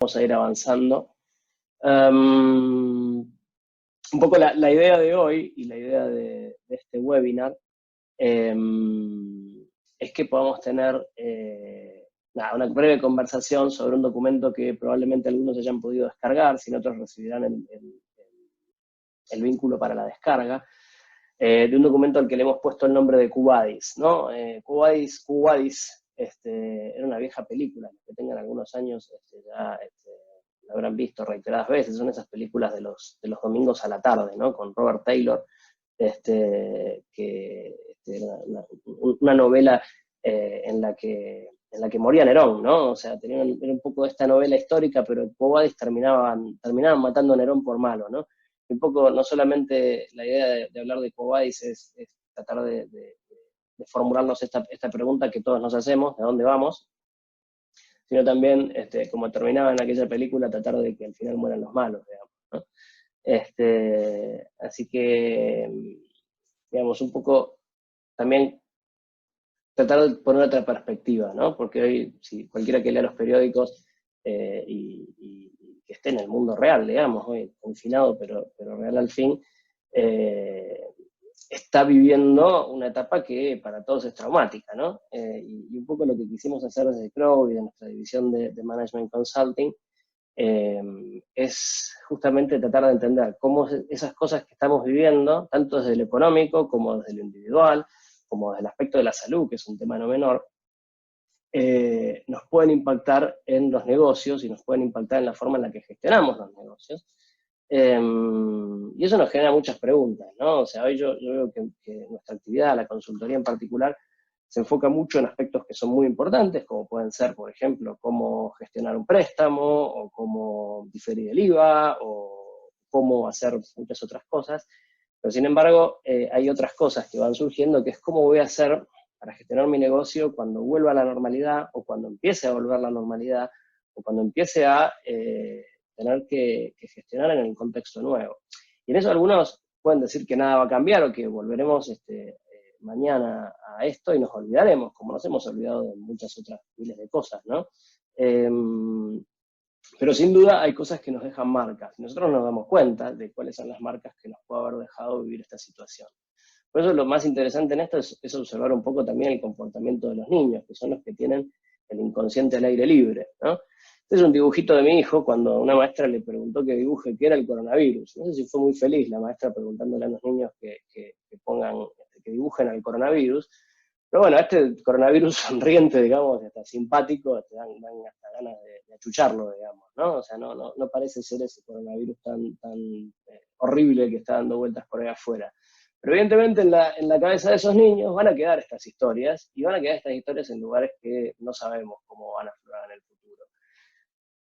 vamos a ir avanzando. Un poco la idea de hoy y la idea de este webinar es que podamos tener una breve conversación sobre un documento que probablemente algunos hayan podido descargar, si no otros recibirán el vínculo para la descarga, de un documento al que le hemos puesto el nombre de Quo Vadis, ¿no? Quo Vadis, era una vieja película, los que tengan algunos años ya la habrán visto reiteradas veces, son esas películas de los domingos a la tarde, ¿no? Con Robert Taylor, que era una novela en la que moría Nerón, ¿no? O sea, era un poco de esta novela histórica, pero Quo Vadis terminaban matando a Nerón por malo, ¿no? Un poco, no solamente la idea de hablar de Quo Vadis es tratar de formularnos esta pregunta que todos nos hacemos, ¿de dónde vamos? Sino también, como terminaba en aquella película, tratar de que al final mueran los malos, digamos, ¿no? Así que, digamos, un poco también tratar de poner otra perspectiva, ¿no? Porque hoy, si cualquiera que lea los periódicos y que esté en el mundo real, digamos, hoy confinado, pero real al fin, está viviendo una etapa que para todos es traumática, ¿no? Y un poco lo que quisimos hacer desde Crow y de nuestra división de Management Consulting es justamente tratar de entender cómo esas cosas que estamos viviendo, tanto desde lo económico como desde lo individual, como desde el aspecto de la salud, que es un tema no menor, nos pueden impactar en los negocios y nos pueden impactar en la forma en la que gestionamos los negocios. Y eso nos genera muchas preguntas, ¿no? O sea, hoy yo veo que nuestra actividad, la consultoría en particular, se enfoca mucho en aspectos que son muy importantes, como pueden ser, por ejemplo, cómo gestionar un préstamo, o cómo diferir el IVA, o cómo hacer muchas otras cosas. Pero sin embargo, hay otras cosas que van surgiendo, que es cómo voy a hacer para gestionar mi negocio cuando vuelva a la normalidad, o cuando empiece a volver a la normalidad, o cuando empiece a tener que gestionar en el contexto nuevo. Y en eso algunos pueden decir que nada va a cambiar, o que volveremos mañana a esto y nos olvidaremos, como nos hemos olvidado de muchas otras miles de cosas, ¿no? Pero sin duda hay cosas que nos dejan marcas. Nosotros nos damos cuenta de cuáles son las marcas que nos puede haber dejado vivir esta situación. Por eso lo más interesante en esto es observar un poco también el comportamiento de los niños, que son los que tienen el inconsciente al aire libre, ¿no? Este es un dibujito de mi hijo cuando una maestra le preguntó que dibuje qué era el coronavirus. No sé si fue muy feliz la maestra preguntándole a los niños que dibujen al coronavirus. Pero bueno, este coronavirus sonriente, digamos, hasta simpático, te dan hasta ganas de achucharlo, digamos, ¿no? O sea, no parece ser ese coronavirus tan horrible que está dando vueltas por ahí afuera. Pero evidentemente en la cabeza de esos niños van a quedar estas historias, y van a quedar estas historias en lugares que no sabemos cómo van a aflorar en el futuro.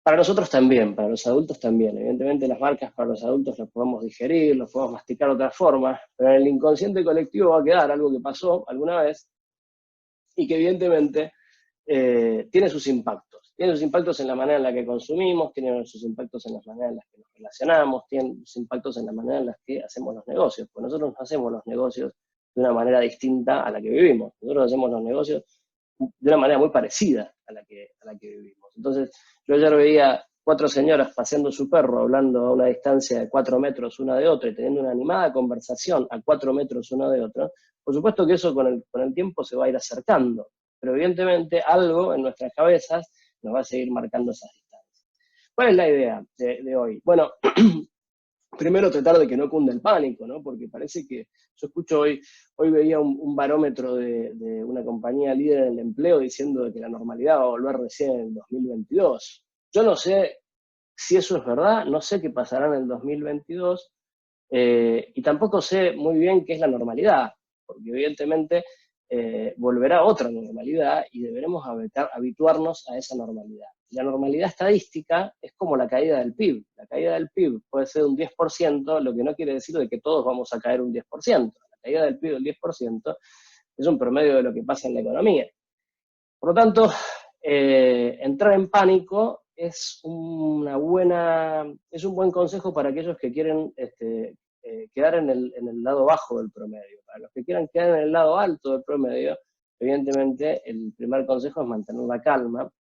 Para nosotros también, para los adultos también. Evidentemente las marcas para los adultos las podemos digerir, las podemos masticar de otra forma, pero en el inconsciente colectivo va a quedar algo que pasó alguna vez y que evidentemente tiene sus impactos. Tiene sus impactos en la manera en la que consumimos, tiene sus impactos en la manera en la que nos relacionamos, tiene sus impactos en la manera en la que hacemos los negocios, porque nosotros no hacemos los negocios de una manera distinta a la que vivimos. Nosotros hacemos los negocios de una manera muy parecida a la que vivimos. Entonces, yo ayer veía 4 señoras paseando su perro, hablando a una distancia de 4 metros una de otra y teniendo una animada conversación a 4 metros una de otra. Por supuesto que eso con el tiempo se va a ir acercando, pero evidentemente algo en nuestras cabezas nos va a seguir marcando esas distancias. ¿Cuál es la idea de hoy? Bueno, primero tratar de que no cunda el pánico, ¿no? Porque parece que, yo escucho hoy veía un barómetro de una compañía líder en el empleo diciendo que la normalidad va a volver recién en el 2022. Yo no sé si eso es verdad, no sé qué pasará en el 2022, y tampoco sé muy bien qué es la normalidad, porque evidentemente volverá otra normalidad y deberemos habituarnos a esa normalidad. La normalidad estadística es como la caída del PIB. La caída del PIB puede ser un 10%, lo que no quiere decir de que todos vamos a caer un 10%. La caída del PIB del 10% es un promedio de lo que pasa en la economía. Por lo tanto, entrar en pánico es un buen consejo para aquellos que quieren quedar en el lado bajo del promedio. Para los que quieran quedar en el lado alto del promedio, evidentemente el primer consejo es mantener la calma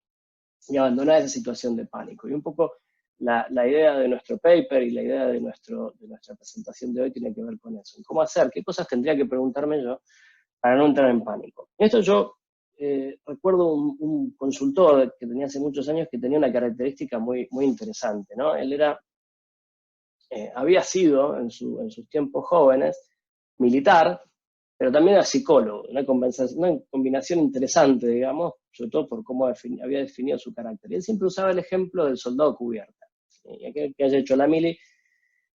y abandonar esa situación de pánico. Y un poco la idea de nuestro paper y la idea de nuestra presentación de hoy tiene que ver con eso. ¿Cómo hacer? ¿Qué cosas tendría que preguntarme yo para no entrar en pánico? Esto yo recuerdo un consultor que tenía hace muchos años que tenía una característica muy, muy interesante, ¿no? Él había sido en sus tiempos jóvenes militar, pero también era psicólogo, una combinación interesante, digamos, sobre todo por cómo había definido su carácter. Y él siempre usaba el ejemplo del soldado cubierta. Y aquel que haya hecho la mili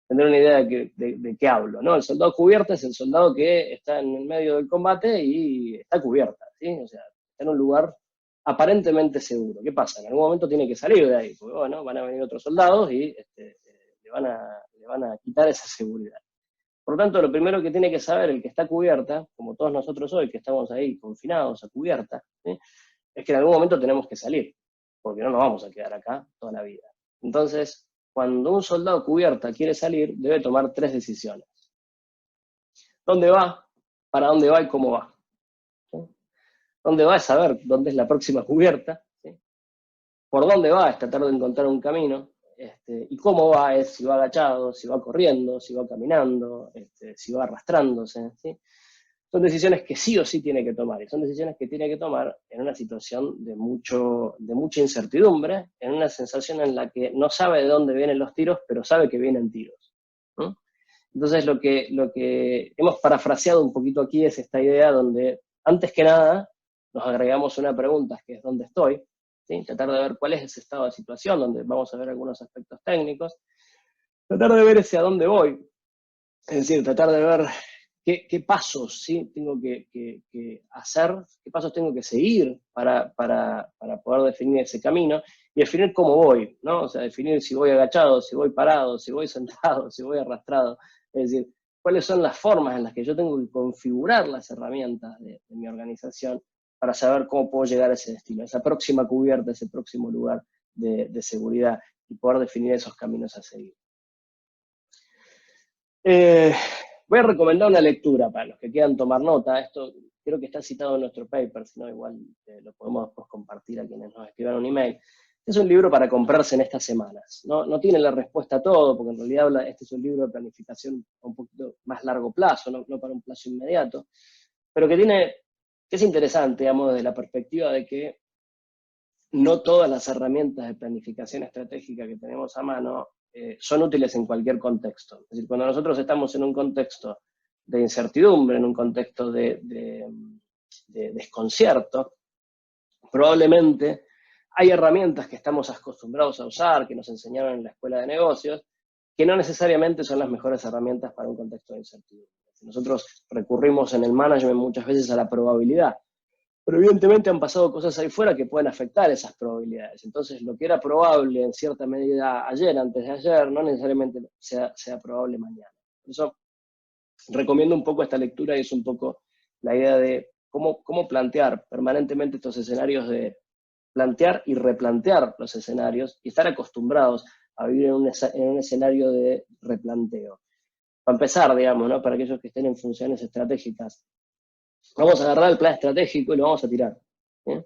tendrá una idea de qué hablo, ¿no? El soldado cubierta es el soldado que está en el medio del combate y está cubierta, ¿sí? O sea, está en un lugar aparentemente seguro. ¿Qué pasa? En algún momento tiene que salir de ahí, porque bueno, van a venir otros soldados y le van a quitar esa seguridad. Por lo tanto, lo primero que tiene que saber el que está cubierta, como todos nosotros hoy, que estamos ahí confinados a cubierta, ¿sí? Es que en algún momento tenemos que salir, porque no nos vamos a quedar acá toda la vida. Entonces, cuando un soldado cubierta quiere salir, debe tomar 3 decisiones. ¿Dónde va? ¿Para dónde va y cómo va? ¿Sí? ¿Dónde va? Es saber dónde es la próxima cubierta. ¿Sí? ¿Por dónde va? Es tratar de encontrar un camino. Y cómo va es si va agachado, si va corriendo, si va caminando, si va arrastrándose. ¿Sí? Son decisiones que sí o sí tiene que tomar, y son decisiones que tiene que tomar en una situación de mucha incertidumbre, en una sensación en la que no sabe de dónde vienen los tiros, pero sabe que vienen tiros. ¿No? Entonces lo que hemos parafraseado un poquito aquí es esta idea donde, antes que nada, nos agregamos una pregunta, que es ¿dónde estoy? ¿Sí? Tratar de ver cuál es ese estado de situación, donde vamos a ver algunos aspectos técnicos, tratar de ver ese a dónde voy, es decir, tratar de ver qué pasos, ¿sí? Tengo que hacer, qué pasos tengo que seguir para poder definir ese camino y definir cómo voy, ¿no? O sea, definir si voy agachado, si voy parado, si voy sentado, si voy arrastrado. Es decir, cuáles son las formas en las que yo tengo que configurar las herramientas de mi organización para saber cómo puedo llegar a ese destino, a esa próxima cubierta, ese próximo lugar de seguridad y poder definir esos caminos a seguir. Voy a recomendar una lectura para los que quieran tomar nota. Esto creo que está citado en nuestro paper, si no igual lo podemos después compartir a quienes nos escriban un email. Es un libro para comprarse en estas semanas. No tiene la respuesta a todo, porque en realidad este es un libro de planificación a un poquito más largo plazo, no para un plazo inmediato, pero que es interesante, digamos, desde la perspectiva de que no todas las herramientas de planificación estratégica que tenemos a mano son útiles en cualquier contexto. Es decir, cuando nosotros estamos en un contexto de incertidumbre, en un contexto de desconcierto, probablemente hay herramientas que estamos acostumbrados a usar, que nos enseñaron en la escuela de negocios, que no necesariamente son las mejores herramientas para un contexto de incertidumbre. Nosotros recurrimos en el management muchas veces a la probabilidad, pero evidentemente han pasado cosas ahí fuera que pueden afectar esas probabilidades. Entonces, lo que era probable en cierta medida ayer, antes de ayer, no necesariamente sea probable mañana. Por eso recomiendo un poco esta lectura y es un poco la idea de cómo plantear permanentemente estos escenarios, de plantear y replantear los escenarios y estar acostumbrados a vivir en un escenario de replanteo. Para empezar, digamos, ¿no? Para aquellos que estén en funciones estratégicas, vamos a agarrar el plan estratégico y lo vamos a tirar. ¿Eh?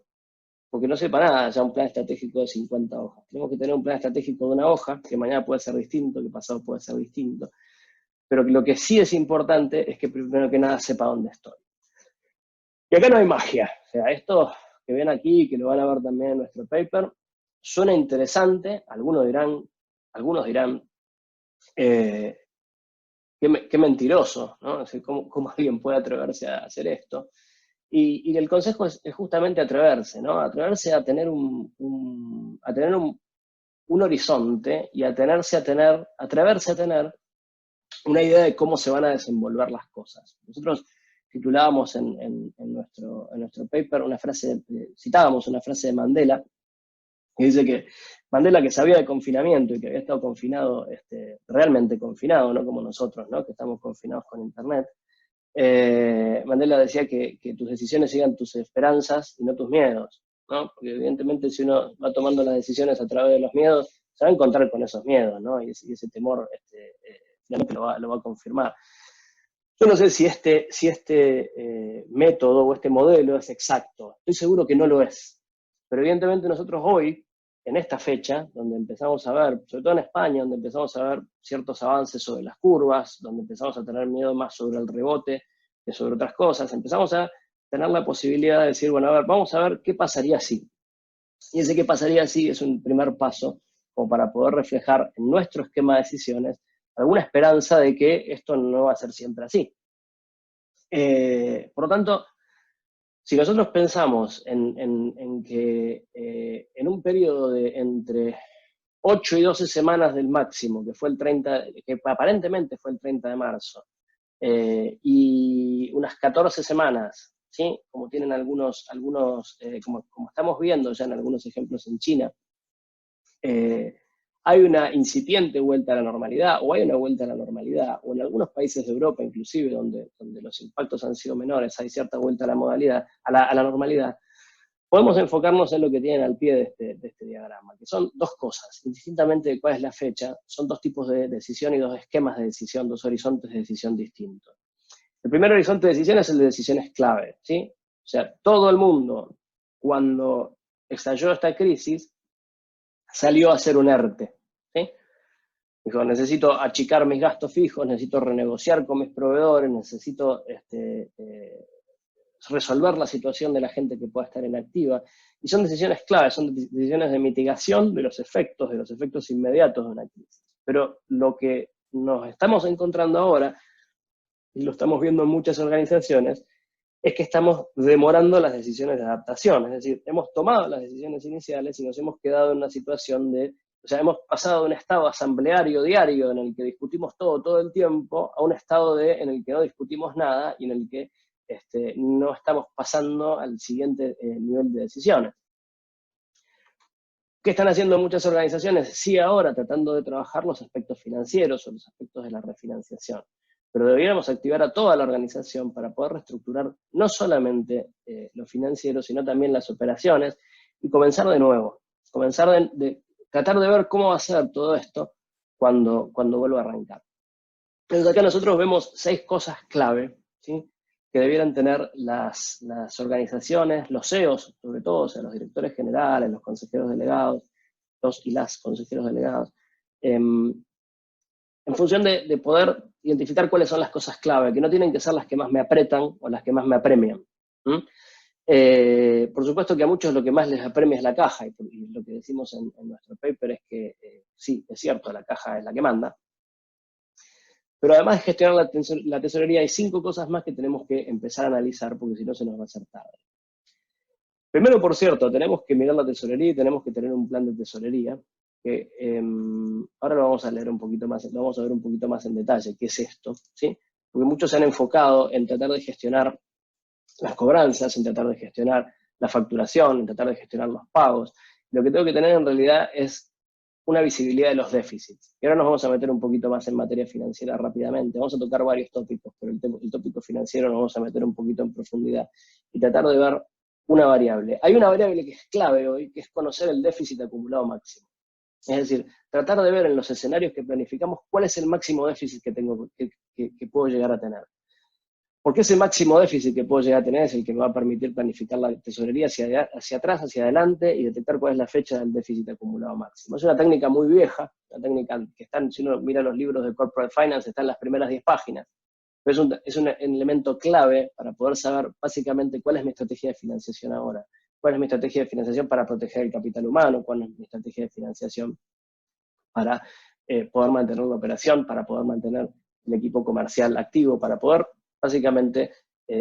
Porque no sepa nada ya un plan estratégico de 50 hojas. Tenemos que tener un plan estratégico de una hoja, que mañana puede ser distinto, que pasado puede ser distinto. Pero lo que sí es importante es que primero que nada sepa dónde estoy. Y acá no hay magia. O sea, esto que ven aquí, que lo van a ver también en nuestro paper, suena interesante. Algunos dirán qué mentiroso, ¿no? O sea, ¿cómo alguien puede atreverse a hacer esto? Y el consejo es justamente atreverse, ¿no? Atreverse a tener un horizonte y atreverse a tener una idea de cómo se van a desenvolver las cosas. Nosotros titulábamos en nuestro paper citábamos una frase de Mandela, que dice que Mandela, que sabía de confinamiento y que había estado confinado, realmente confinado, no como nosotros, ¿no? Que estamos confinados con internet, Mandela decía que tus decisiones sigan tus esperanzas y no tus miedos, ¿no? Porque evidentemente si uno va tomando las decisiones a través de los miedos, se va a encontrar con esos miedos, ¿no? Y ese temor finalmente lo va a confirmar. Yo no sé si este método o este modelo es exacto, estoy seguro que no lo es, pero evidentemente nosotros hoy en esta fecha, donde empezamos a ver, sobre todo en España, donde empezamos a ver ciertos avances sobre las curvas, donde empezamos a tener miedo más sobre el rebote que sobre otras cosas, empezamos a tener la posibilidad de decir, bueno, a ver, vamos a ver qué pasaría si. Y ese qué pasaría si es un primer paso como para poder reflejar en nuestro esquema de decisiones alguna esperanza de que esto no va a ser siempre así. Por lo tanto, si nosotros pensamos en que en un periodo de entre 8 y 12 semanas del máximo, que fue el 30, que aparentemente fue el 30 de marzo, y unas 14 semanas, ¿sí? Como tienen como estamos viendo ya en algunos ejemplos en China, hay una incipiente vuelta a la normalidad, o hay una vuelta a la normalidad, o en algunos países de Europa inclusive, donde los impactos han sido menores, hay cierta vuelta a la modalidad, a la normalidad, podemos enfocarnos en lo que tienen al pie de este diagrama, que son dos cosas, indistintamente de cuál es la fecha, son dos tipos de decisión y dos esquemas de decisión, dos horizontes de decisión distintos. El primer horizonte de decisión es el de decisiones clave, ¿sí? O sea, todo el mundo, cuando estalló esta crisis, salió a hacer un ERTE, ¿sí? Dijo, necesito achicar mis gastos fijos, necesito renegociar con mis proveedores, necesito resolver la situación de la gente que pueda estar inactiva. Y son decisiones claves, son decisiones de mitigación de los efectos inmediatos de una crisis. Pero lo que nos estamos encontrando ahora, y lo estamos viendo en muchas organizaciones, es que estamos demorando las decisiones de adaptación. Es decir, hemos tomado las decisiones iniciales y nos hemos quedado en una situación de, o sea, hemos pasado de un estado asambleario diario en el que discutimos todo el tiempo, a un estado en el que no discutimos nada y en el que no estamos pasando al siguiente nivel de decisiones. ¿Qué están haciendo muchas organizaciones? Sí, ahora tratando de trabajar los aspectos financieros o los aspectos de la refinanciación. Pero deberíamos activar a toda la organización para poder reestructurar no solamente lo financiero, sino también las operaciones y comenzar de nuevo. Comenzar tratar de ver cómo va a ser todo esto cuando vuelva a arrancar. Entonces acá nosotros vemos 6 cosas clave, ¿sí?, que debieran tener las organizaciones, los CEOs, sobre todo, o sea, los directores generales, los consejeros delegados, los y las consejeros delegados, en función de poder identificar cuáles son las cosas clave, que no tienen que ser las que más me apretan o las que más me apremian. Por supuesto que a muchos lo que más les apremia es la caja, y lo que decimos en nuestro paper es que sí, es cierto, la caja es la que manda, pero además de gestionar la tesorería, hay 5 cosas más que tenemos que empezar a analizar, porque si no se nos va a hacer tarde. Primero, por cierto, tenemos que mirar la tesorería y tenemos que tener un plan de tesorería, que ahora lo vamos a leer un poquito más, lo vamos a ver un poquito más en detalle, qué es esto, ¿sí? Porque muchos se han enfocado en tratar de gestionar las cobranzas, en tratar de gestionar la facturación, en tratar de gestionar los pagos. Lo que tengo que tener en realidad es una visibilidad de los déficits. Y ahora nos vamos a meter un poquito más en materia financiera rápidamente. Vamos a tocar varios tópicos, pero el tópico financiero nos vamos a meter un poquito en profundidad y tratar de ver una variable. Hay una variable que es clave hoy, que es conocer el déficit acumulado máximo. Es decir, tratar de ver en los escenarios que planificamos cuál es el máximo déficit que puedo llegar a tener. Porque ese máximo déficit que puedo llegar a tener es el que me va a permitir planificar la tesorería hacia atrás, hacia adelante, y detectar cuál es la fecha del déficit acumulado máximo. Es una técnica muy vieja, una técnica que si uno mira los libros de Corporate Finance, está en las primeras 10 páginas. Pero es un elemento clave para poder saber básicamente cuál es mi estrategia de financiación ahora, cuál es mi estrategia de financiación para proteger el capital humano, cuál es mi estrategia de financiación para poder mantener la operación, para poder mantener el equipo comercial activo, para poder básicamente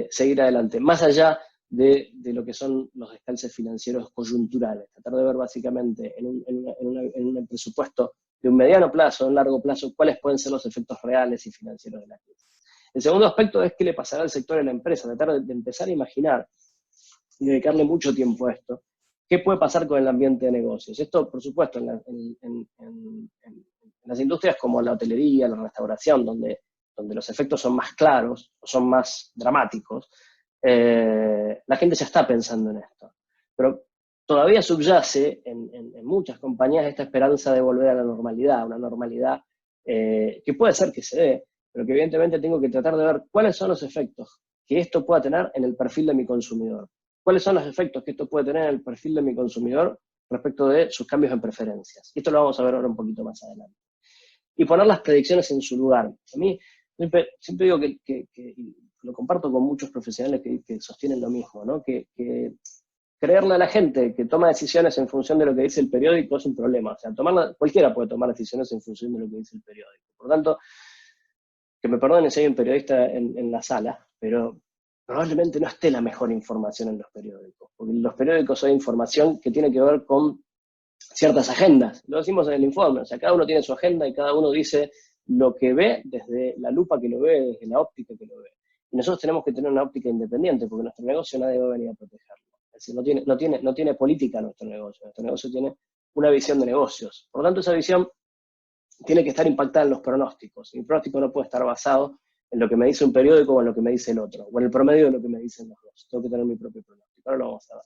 seguir adelante, más allá de lo que son los descalces financieros coyunturales. Tratar de ver básicamente en un presupuesto de un mediano plazo, de un largo plazo, cuáles pueden ser los efectos reales y financieros de la crisis. El segundo aspecto es qué le pasará al sector y a la empresa, tratar de empezar a imaginar y dedicarle mucho tiempo a esto. ¿Qué puede pasar con el ambiente de negocios? Esto, por supuesto, en las industrias como la hotelería, la restauración, donde los efectos son más claros, o son más dramáticos, la gente ya está pensando en esto. Pero todavía subyace en muchas compañías esta esperanza de volver a la normalidad, una normalidad que puede ser que se dé, pero que evidentemente tengo que tratar de ver cuáles son los efectos que esto pueda tener en el perfil de mi consumidor. ¿Cuáles son los efectos que esto puede tener en el perfil de mi consumidor respecto de sus cambios en preferencias. Y esto lo vamos a ver ahora un poquito más adelante. Y poner las predicciones en su lugar. A mí siempre digo y lo comparto con muchos profesionales que sostienen lo mismo, ¿no? Que creerle a la gente que toma decisiones en función de lo que dice el periódico es un problema. O sea, cualquiera puede tomar decisiones en función de lo que dice el periódico. Por lo tanto, que me perdonen si hay un periodista en la sala, pero probablemente no esté la mejor información en los periódicos, porque los periódicos hay información que tiene que ver con ciertas agendas. Lo decimos en el informe, o sea, cada uno tiene su agenda y cada uno dice lo que ve desde la lupa que lo ve, desde la óptica que lo ve. Y nosotros tenemos que tener una óptica independiente, porque nuestro negocio nadie va a venir a protegerlo. Es decir, no tiene política nuestro negocio tiene una visión de negocios. Por lo tanto, esa visión tiene que estar impactada en los pronósticos. Mi pronóstico no puede estar basado en lo que me dice un periódico o en lo que me dice el otro, o en el promedio de lo que me dicen los dos. Tengo que tener mi propio pronóstico. Ahora lo vamos a ver.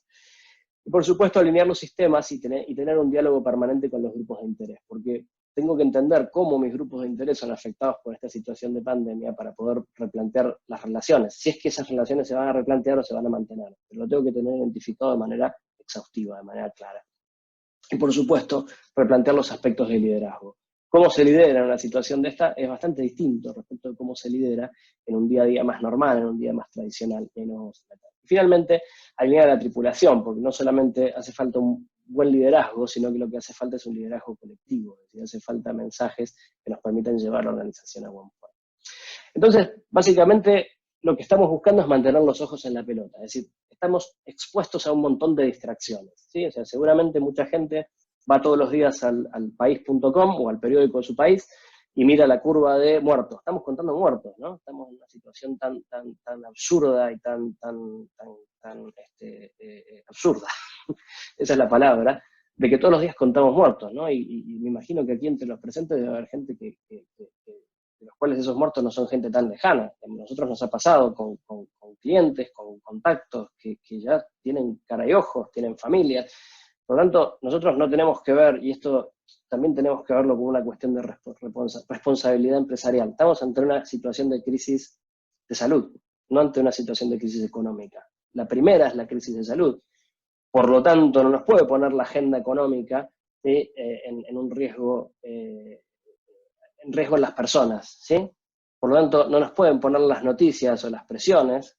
Y por supuesto, alinear los sistemas y tener un diálogo permanente con los grupos de interés, porque tengo que entender cómo mis grupos de interés son afectados por esta situación de pandemia para poder replantear las relaciones, si es que esas relaciones se van a replantear o se van a mantener, pero lo tengo que tener identificado de manera exhaustiva, de manera clara. Y por supuesto, replantear los aspectos del liderazgo. Cómo se lidera en una situación de esta es bastante distinto respecto de cómo se lidera en un día a día más normal, en un día más tradicional. Y finalmente, alinear a la tripulación, porque no solamente hace falta un buen liderazgo, sino que lo que hace falta es un liderazgo colectivo, es decir, hace falta mensajes que nos permitan llevar la organización a buen puerto. Entonces, básicamente, lo que estamos buscando es mantener los ojos en la pelota, es decir, estamos expuestos a un montón de distracciones, ¿sí? O sea, seguramente mucha gente va todos los días al país.com o al periódico de su país y mira la curva de muertos. Estamos contando muertos, ¿no? Estamos en una situación tan absurda y tan absurda, esa es la palabra, de que todos los días contamos muertos, ¿no? Y me imagino que aquí entre los presentes debe haber gente de los cuales esos muertos no son gente tan lejana. A nosotros nos ha pasado con clientes, con contactos que ya tienen cara y ojos, tienen familias. Por lo tanto, nosotros no tenemos que ver, y esto también tenemos que verlo como una cuestión de responsabilidad empresarial. Estamos ante una situación de crisis de salud, no ante una situación de crisis económica. La primera es la crisis de salud. Por lo tanto, no nos puede poner la agenda económica en un riesgo, en riesgo en las personas, ¿sí? Por lo tanto, no nos pueden poner las noticias o las presiones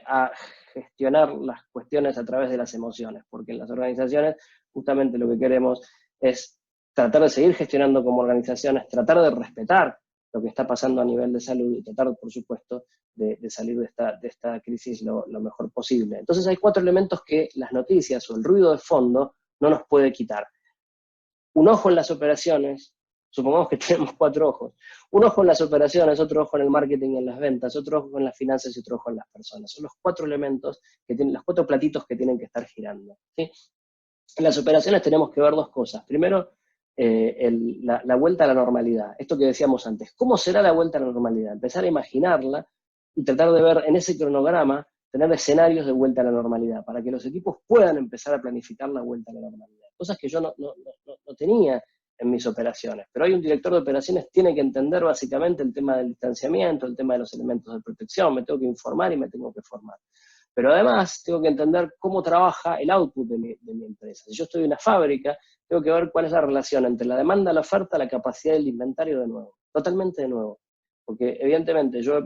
a gestionar las cuestiones a través de las emociones, porque en las organizaciones justamente lo que queremos es tratar de seguir gestionando como organizaciones, tratar de respetar lo que está pasando a nivel de salud y tratar, por supuesto, de salir de esta crisis lo mejor posible. Entonces hay 4 elementos que las noticias o el ruido de fondo no nos puede quitar. Un ojo en las operaciones, supongamos que tenemos 4 ojos, un ojo en las operaciones, otro ojo en el marketing y en las ventas, otro ojo en las finanzas y otro ojo en las personas. Son los 4 elementos que tienen, los 4 platitos que tienen que estar girando, ¿sí? En las operaciones tenemos que ver 2 cosas. Primero, la vuelta a la normalidad. Esto que decíamos antes. ¿Cómo será la vuelta a la normalidad? Empezar a imaginarla y tratar de ver en ese cronograma, tener escenarios de vuelta a la normalidad, para que los equipos puedan empezar a planificar la vuelta a la normalidad. Cosas que yo no tenía en mis operaciones. Pero hoy un director de operaciones tiene que entender básicamente el tema del distanciamiento, el tema de los elementos de protección, me tengo que informar y me tengo que formar. Pero además tengo que entender cómo trabaja el output de mi empresa. Si yo estoy en una fábrica, tengo que ver cuál es la relación entre la demanda, la oferta, la capacidad del inventario de nuevo. Totalmente de nuevo. Porque evidentemente yo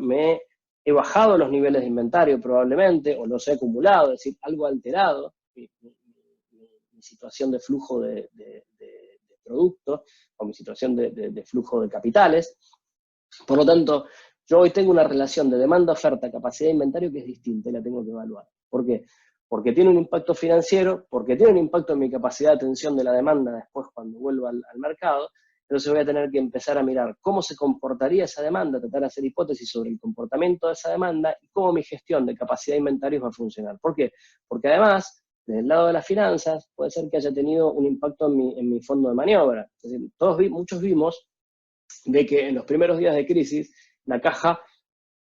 he bajado los niveles de inventario probablemente, o los he acumulado, es decir, algo alterado, mi situación de flujo de productos, o mi situación de flujo de capitales. Por lo tanto, yo hoy tengo una relación de demanda, oferta, capacidad de inventario que es distinta y la tengo que evaluar. ¿Por qué? Porque tiene un impacto financiero, porque tiene un impacto en mi capacidad de atención de la demanda después cuando vuelva al mercado. Entonces voy a tener que empezar a mirar cómo se comportaría esa demanda, tratar de hacer hipótesis sobre el comportamiento de esa demanda y cómo mi gestión de capacidad de inventarios va a funcionar. ¿Por qué? Porque además, desde el lado de las finanzas, puede ser que haya tenido un impacto en mi fondo de maniobra. Es decir, muchos vimos de que en los primeros días de crisis la caja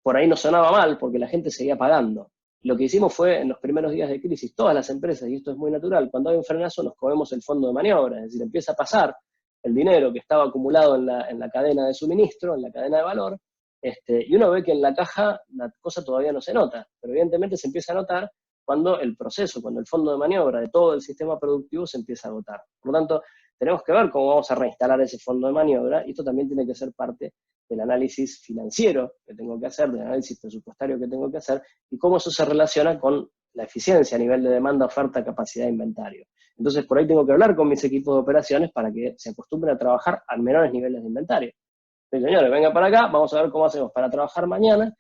por ahí no sonaba mal porque la gente seguía pagando. Lo que hicimos fue, en los primeros días de crisis, todas las empresas, y esto es muy natural, cuando hay un frenazo nos comemos el fondo de maniobra, es decir, empieza a pasar el dinero que estaba acumulado en la cadena de suministro, en la cadena de valor, y uno ve que en la caja la cosa todavía no se nota, pero evidentemente se empieza a notar cuando el proceso, cuando el fondo de maniobra de todo el sistema productivo se empieza a agotar. Por lo tanto, tenemos que ver cómo vamos a reinstalar ese fondo de maniobra, y esto también tiene que ser parte del análisis financiero que tengo que hacer, del análisis presupuestario que tengo que hacer, y cómo eso se relaciona con la eficiencia a nivel de demanda, oferta, capacidad de inventario. Entonces, por ahí tengo que hablar con mis equipos de operaciones para que se acostumbren a trabajar a menores niveles de inventario. Entonces, señores, venga para acá, vamos a ver cómo hacemos para trabajar mañana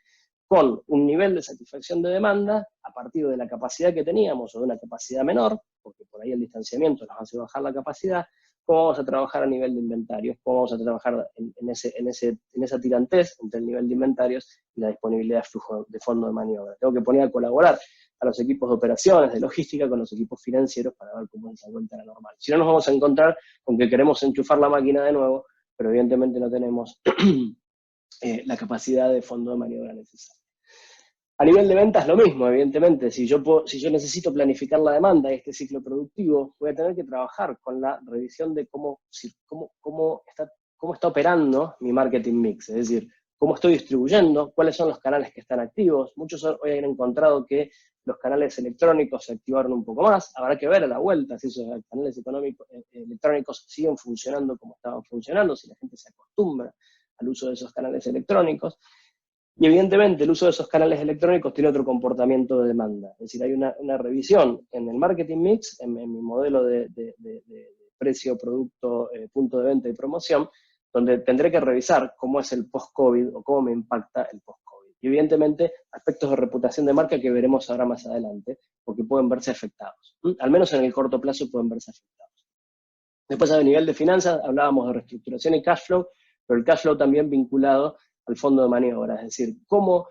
con un nivel de satisfacción de demanda a partir de la capacidad que teníamos o de una capacidad menor, porque por ahí el distanciamiento nos hace bajar la capacidad. ¿Cómo vamos a trabajar a nivel de inventarios? ¿Cómo vamos a trabajar en esa tirantez entre el nivel de inventarios y la disponibilidad de flujo de fondo de maniobra? Tengo que poner a colaborar a los equipos de operaciones, de logística, con los equipos financieros para ver cómo es esa vuelta a la normal. Si no, nos vamos a encontrar con que queremos enchufar la máquina de nuevo, pero evidentemente no tenemos la capacidad de fondo de maniobra necesaria. A nivel de ventas lo mismo, evidentemente. Si yo necesito planificar la demanda y este ciclo productivo, voy a tener que trabajar con la revisión de cómo está operando mi marketing mix, es decir, cómo estoy distribuyendo, cuáles son los canales que están activos. Muchos hoy han encontrado que los canales electrónicos se activaron un poco más. Habrá que ver a la vuelta si esos canales electrónicos siguen funcionando como estaban funcionando, si la gente se acostumbra al uso de esos canales electrónicos. Y evidentemente el uso de esos canales electrónicos tiene otro comportamiento de demanda. Es decir, hay una revisión en el marketing mix, en mi modelo de precio, producto, punto de venta y promoción, donde tendré que revisar cómo es el post-COVID o cómo me impacta el post-COVID. Y evidentemente aspectos de reputación de marca que veremos ahora más adelante, porque pueden verse afectados. Al menos en el corto plazo pueden verse afectados. Después, a nivel de finanzas, hablábamos de reestructuración y cash flow, pero el cash flow también vinculado al fondo de maniobra, es decir, cómo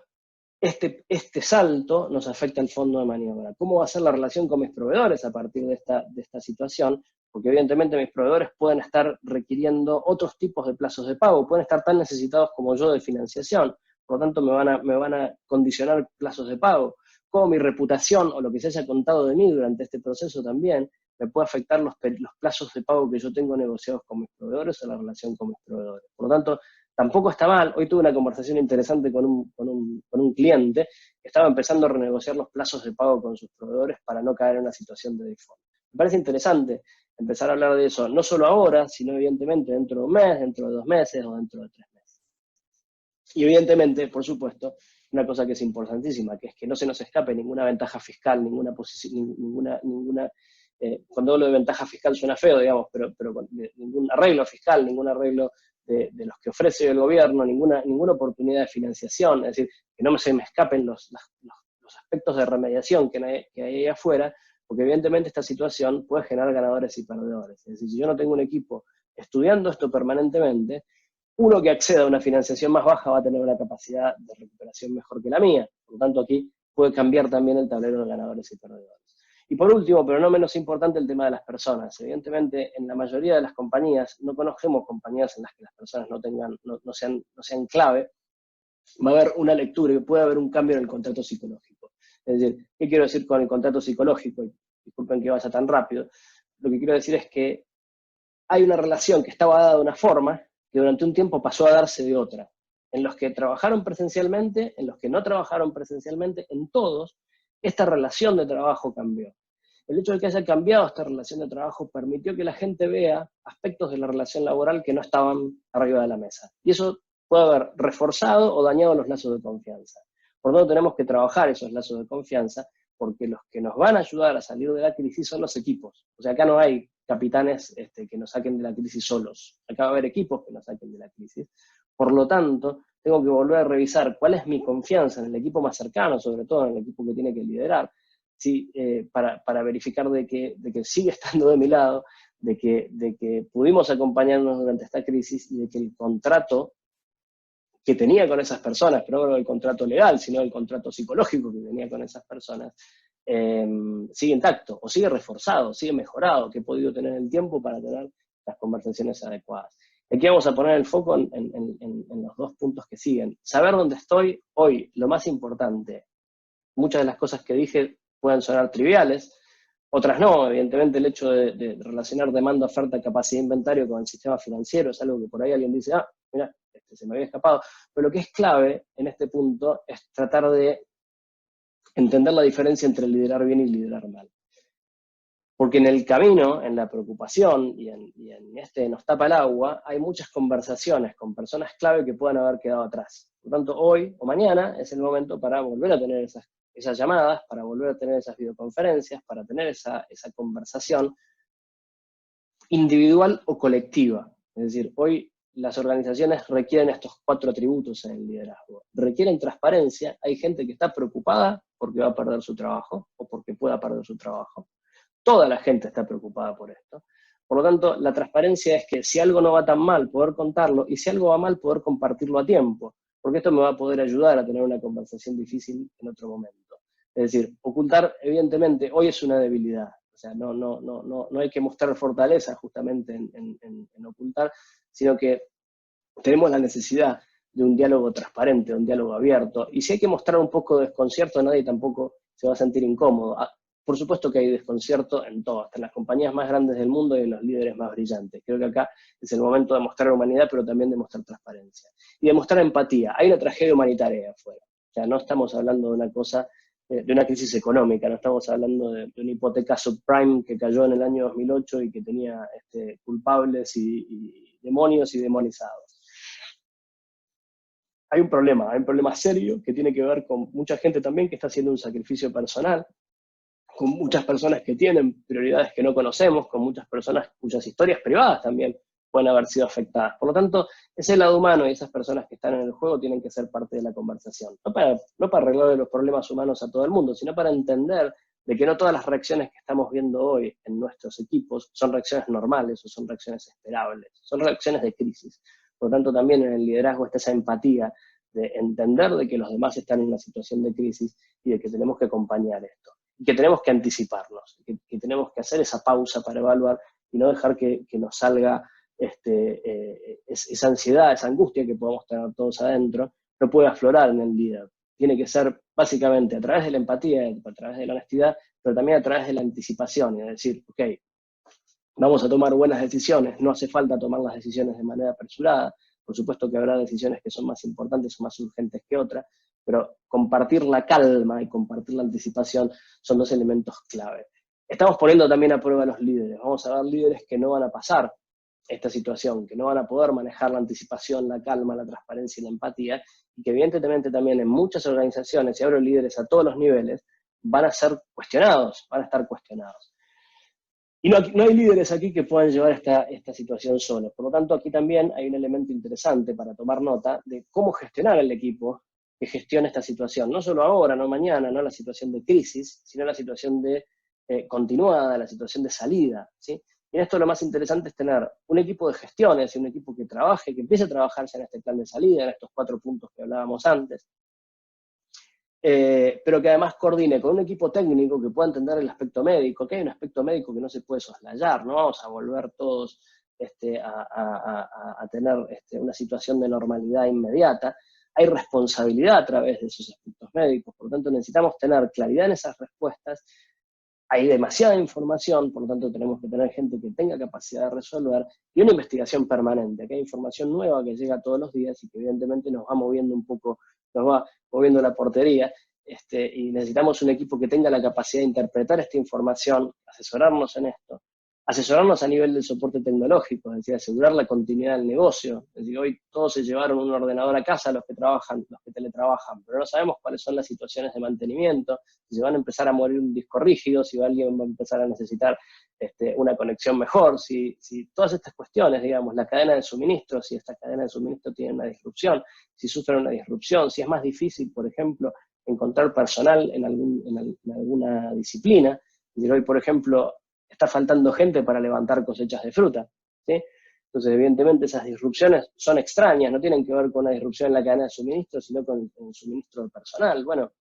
este salto nos afecta al fondo de maniobra, cómo va a ser la relación con mis proveedores a partir de esta situación, porque evidentemente mis proveedores pueden estar requiriendo otros tipos de plazos de pago, pueden estar tan necesitados como yo de financiación, por lo tanto me van a condicionar plazos de pago, cómo mi reputación o lo que se haya contado de mí durante este proceso también me puede afectar los plazos de pago que yo tengo negociados con mis proveedores o la relación con mis proveedores. Por lo tanto, tampoco está mal. Hoy tuve una conversación interesante con un cliente que estaba empezando a renegociar los plazos de pago con sus proveedores para no caer en una situación de default. Me parece interesante empezar a hablar de eso, no solo ahora, sino evidentemente dentro de un mes, dentro de 2 meses o dentro de 3 meses. Y evidentemente, por supuesto, una cosa que es importantísima, que es que no se nos escape ninguna ventaja fiscal, cuando hablo de ventaja fiscal suena feo, digamos, pero ningún arreglo fiscal, ningún arreglo de los que ofrece el gobierno, ninguna oportunidad de financiación, es decir, que no se me escapen los aspectos de remediación que hay ahí afuera, porque evidentemente esta situación puede generar ganadores y perdedores. Es decir, si yo no tengo un equipo estudiando esto permanentemente, uno que acceda a una financiación más baja va a tener una capacidad de recuperación mejor que la mía. Por lo tanto, aquí puede cambiar también el tablero de ganadores y perdedores. Y por último, pero no menos importante, el tema de las personas. Evidentemente, en la mayoría de las compañías, no conocemos compañías en las que las personas no sean clave, va a haber una lectura y puede haber un cambio en el contrato psicológico. Es decir, ¿qué quiero decir con el contrato psicológico? Y disculpen que vaya tan rápido. Lo que quiero decir es que hay una relación que estaba dada de una forma que durante un tiempo pasó a darse de otra. En los que trabajaron presencialmente, en los que no trabajaron presencialmente, en todos, esta relación de trabajo cambió. El hecho de que haya cambiado esta relación de trabajo permitió que la gente vea aspectos de la relación laboral que no estaban arriba de la mesa. Y eso puede haber reforzado o dañado los lazos de confianza. Por lo tanto, tenemos que trabajar esos lazos de confianza, porque los que nos van a ayudar a salir de la crisis son los equipos. O sea, acá no hay capitanes que nos saquen de la crisis solos. Acá va a haber equipos que nos saquen de la crisis. Por lo tanto, tengo que volver a revisar cuál es mi confianza en el equipo más cercano, sobre todo en el equipo que tiene que liderar, ¿sí? Para verificar de que sigue estando de mi lado, de que pudimos acompañarnos durante esta crisis y de que el contrato que tenía con esas personas, pero no el contrato legal, sino el contrato psicológico que tenía con esas personas, sigue intacto, o sigue reforzado, sigue mejorado, que he podido tener el tiempo para tener las conversaciones adecuadas. Aquí vamos a poner el foco en los 2 puntos que siguen. Saber dónde estoy hoy, lo más importante. Muchas de las cosas que dije pueden sonar triviales, otras no. Evidentemente el hecho de relacionar demanda, oferta, capacidad de inventario con el sistema financiero es algo que por ahí alguien dice, mira, se me había escapado. Pero lo que es clave en este punto es tratar de entender la diferencia entre liderar bien y liderar mal. Porque en el camino, en la preocupación y en este nos tapa el agua, hay muchas conversaciones con personas clave que puedan haber quedado atrás. Por lo tanto, hoy o mañana es el momento para volver a tener esas llamadas, para volver a tener esas videoconferencias, para tener esa conversación individual o colectiva. Es decir, hoy las organizaciones requieren estos 4 atributos en el liderazgo. Requieren transparencia, hay gente que está preocupada porque va a perder su trabajo o porque pueda perder su trabajo. Toda la gente está preocupada por esto. Por lo tanto, la transparencia es que si algo no va tan mal, poder contarlo, y si algo va mal, poder compartirlo a tiempo, porque esto me va a poder ayudar a tener una conversación difícil en otro momento. Es decir, ocultar, evidentemente, hoy es una debilidad. O sea, no hay que mostrar fortaleza justamente en ocultar, sino que tenemos la necesidad de un diálogo transparente, de un diálogo abierto, y si hay que mostrar un poco de desconcierto, nadie tampoco se va a sentir incómodo. Por supuesto que hay desconcierto en todo, hasta en las compañías más grandes del mundo y en los líderes más brillantes. Creo que acá es el momento de mostrar humanidad, pero también de mostrar transparencia. Y de mostrar empatía. Hay una tragedia humanitaria afuera. O sea, no estamos hablando de una cosa, de una crisis económica, no estamos hablando de una hipoteca subprime que cayó en el año 2008 y que tenía culpables y demonios y demonizados. Hay un problema serio que tiene que ver con mucha gente también que está haciendo un sacrificio personal, con muchas personas que tienen prioridades que no conocemos, con muchas personas cuyas historias privadas también pueden haber sido afectadas. Por lo tanto, ese lado humano y esas personas que están en el juego tienen que ser parte de la conversación. No para arreglar los problemas humanos a todo el mundo, sino para entender de que no todas las reacciones que estamos viendo hoy en nuestros equipos son reacciones normales o son reacciones esperables, son reacciones de crisis. Por lo tanto, también en el liderazgo está esa empatía de entender de que los demás están en una situación de crisis y de que tenemos que acompañar esto. Y que tenemos que anticiparnos, que tenemos que hacer esa pausa para evaluar y no dejar que nos salga esa ansiedad, esa angustia que podemos tener todos adentro, no puede aflorar en el líder. Tiene que ser básicamente a través de la empatía, a través de la honestidad, pero también a través de la anticipación, y decir, ok, vamos a tomar buenas decisiones, no hace falta tomar las decisiones de manera apresurada, por supuesto que habrá decisiones que son más importantes o más urgentes que otras, pero compartir la calma y compartir la anticipación son 2 elementos clave. Estamos poniendo también a prueba a los líderes, vamos a ver líderes que no van a pasar esta situación, que no van a poder manejar la anticipación, la calma, la transparencia y la empatía, y que evidentemente también en muchas organizaciones, y hablo de líderes a todos los niveles, van a ser cuestionados, van a estar cuestionados. Y no hay líderes aquí que puedan llevar esta situación solos. Por lo tanto, aquí también hay un elemento interesante para tomar nota de cómo gestionar el equipo que gestione esta situación. No solo ahora, no mañana, no la situación de crisis, sino la situación de continuada, la situación de salida, ¿sí? Y en esto lo más interesante es tener un equipo de gestiones y un equipo que trabaje, que empiece a trabajarse en este plan de salida, en estos 4 puntos que hablábamos antes, pero que además coordine con un equipo técnico que pueda entender el aspecto médico, que hay un aspecto médico que no se puede soslayar, no vamos a volver todos a tener una situación de normalidad inmediata, hay responsabilidad a través de esos aspectos médicos, por lo tanto necesitamos tener claridad en esas respuestas, hay demasiada información, por lo tanto tenemos que tener gente que tenga capacidad de resolver, y una investigación permanente, que hay información nueva que llega todos los días y que evidentemente nos va moviendo un poco, nos va moviendo la portería, y necesitamos un equipo que tenga la capacidad de interpretar esta información, asesorarnos en esto, asesorarnos a nivel del soporte tecnológico, es decir, asegurar la continuidad del negocio. Es decir, hoy todos se llevaron un ordenador a casa, los que trabajan, los que teletrabajan, pero no sabemos cuáles son las situaciones de mantenimiento, si se van a empezar a morir un disco rígido, si alguien va a empezar a necesitar una conexión mejor, si todas estas cuestiones, digamos, la cadena de suministro, si esta cadena de suministro tiene una disrupción, si sufre una disrupción, si es más difícil, por ejemplo, encontrar personal en alguna disciplina. Es decir, hoy, por ejemplo, está faltando gente para levantar cosechas de fruta, ¿sí? Entonces, evidentemente, esas disrupciones son extrañas, no tienen que ver con una disrupción en la cadena de suministro, sino con el suministro de personal. Bueno,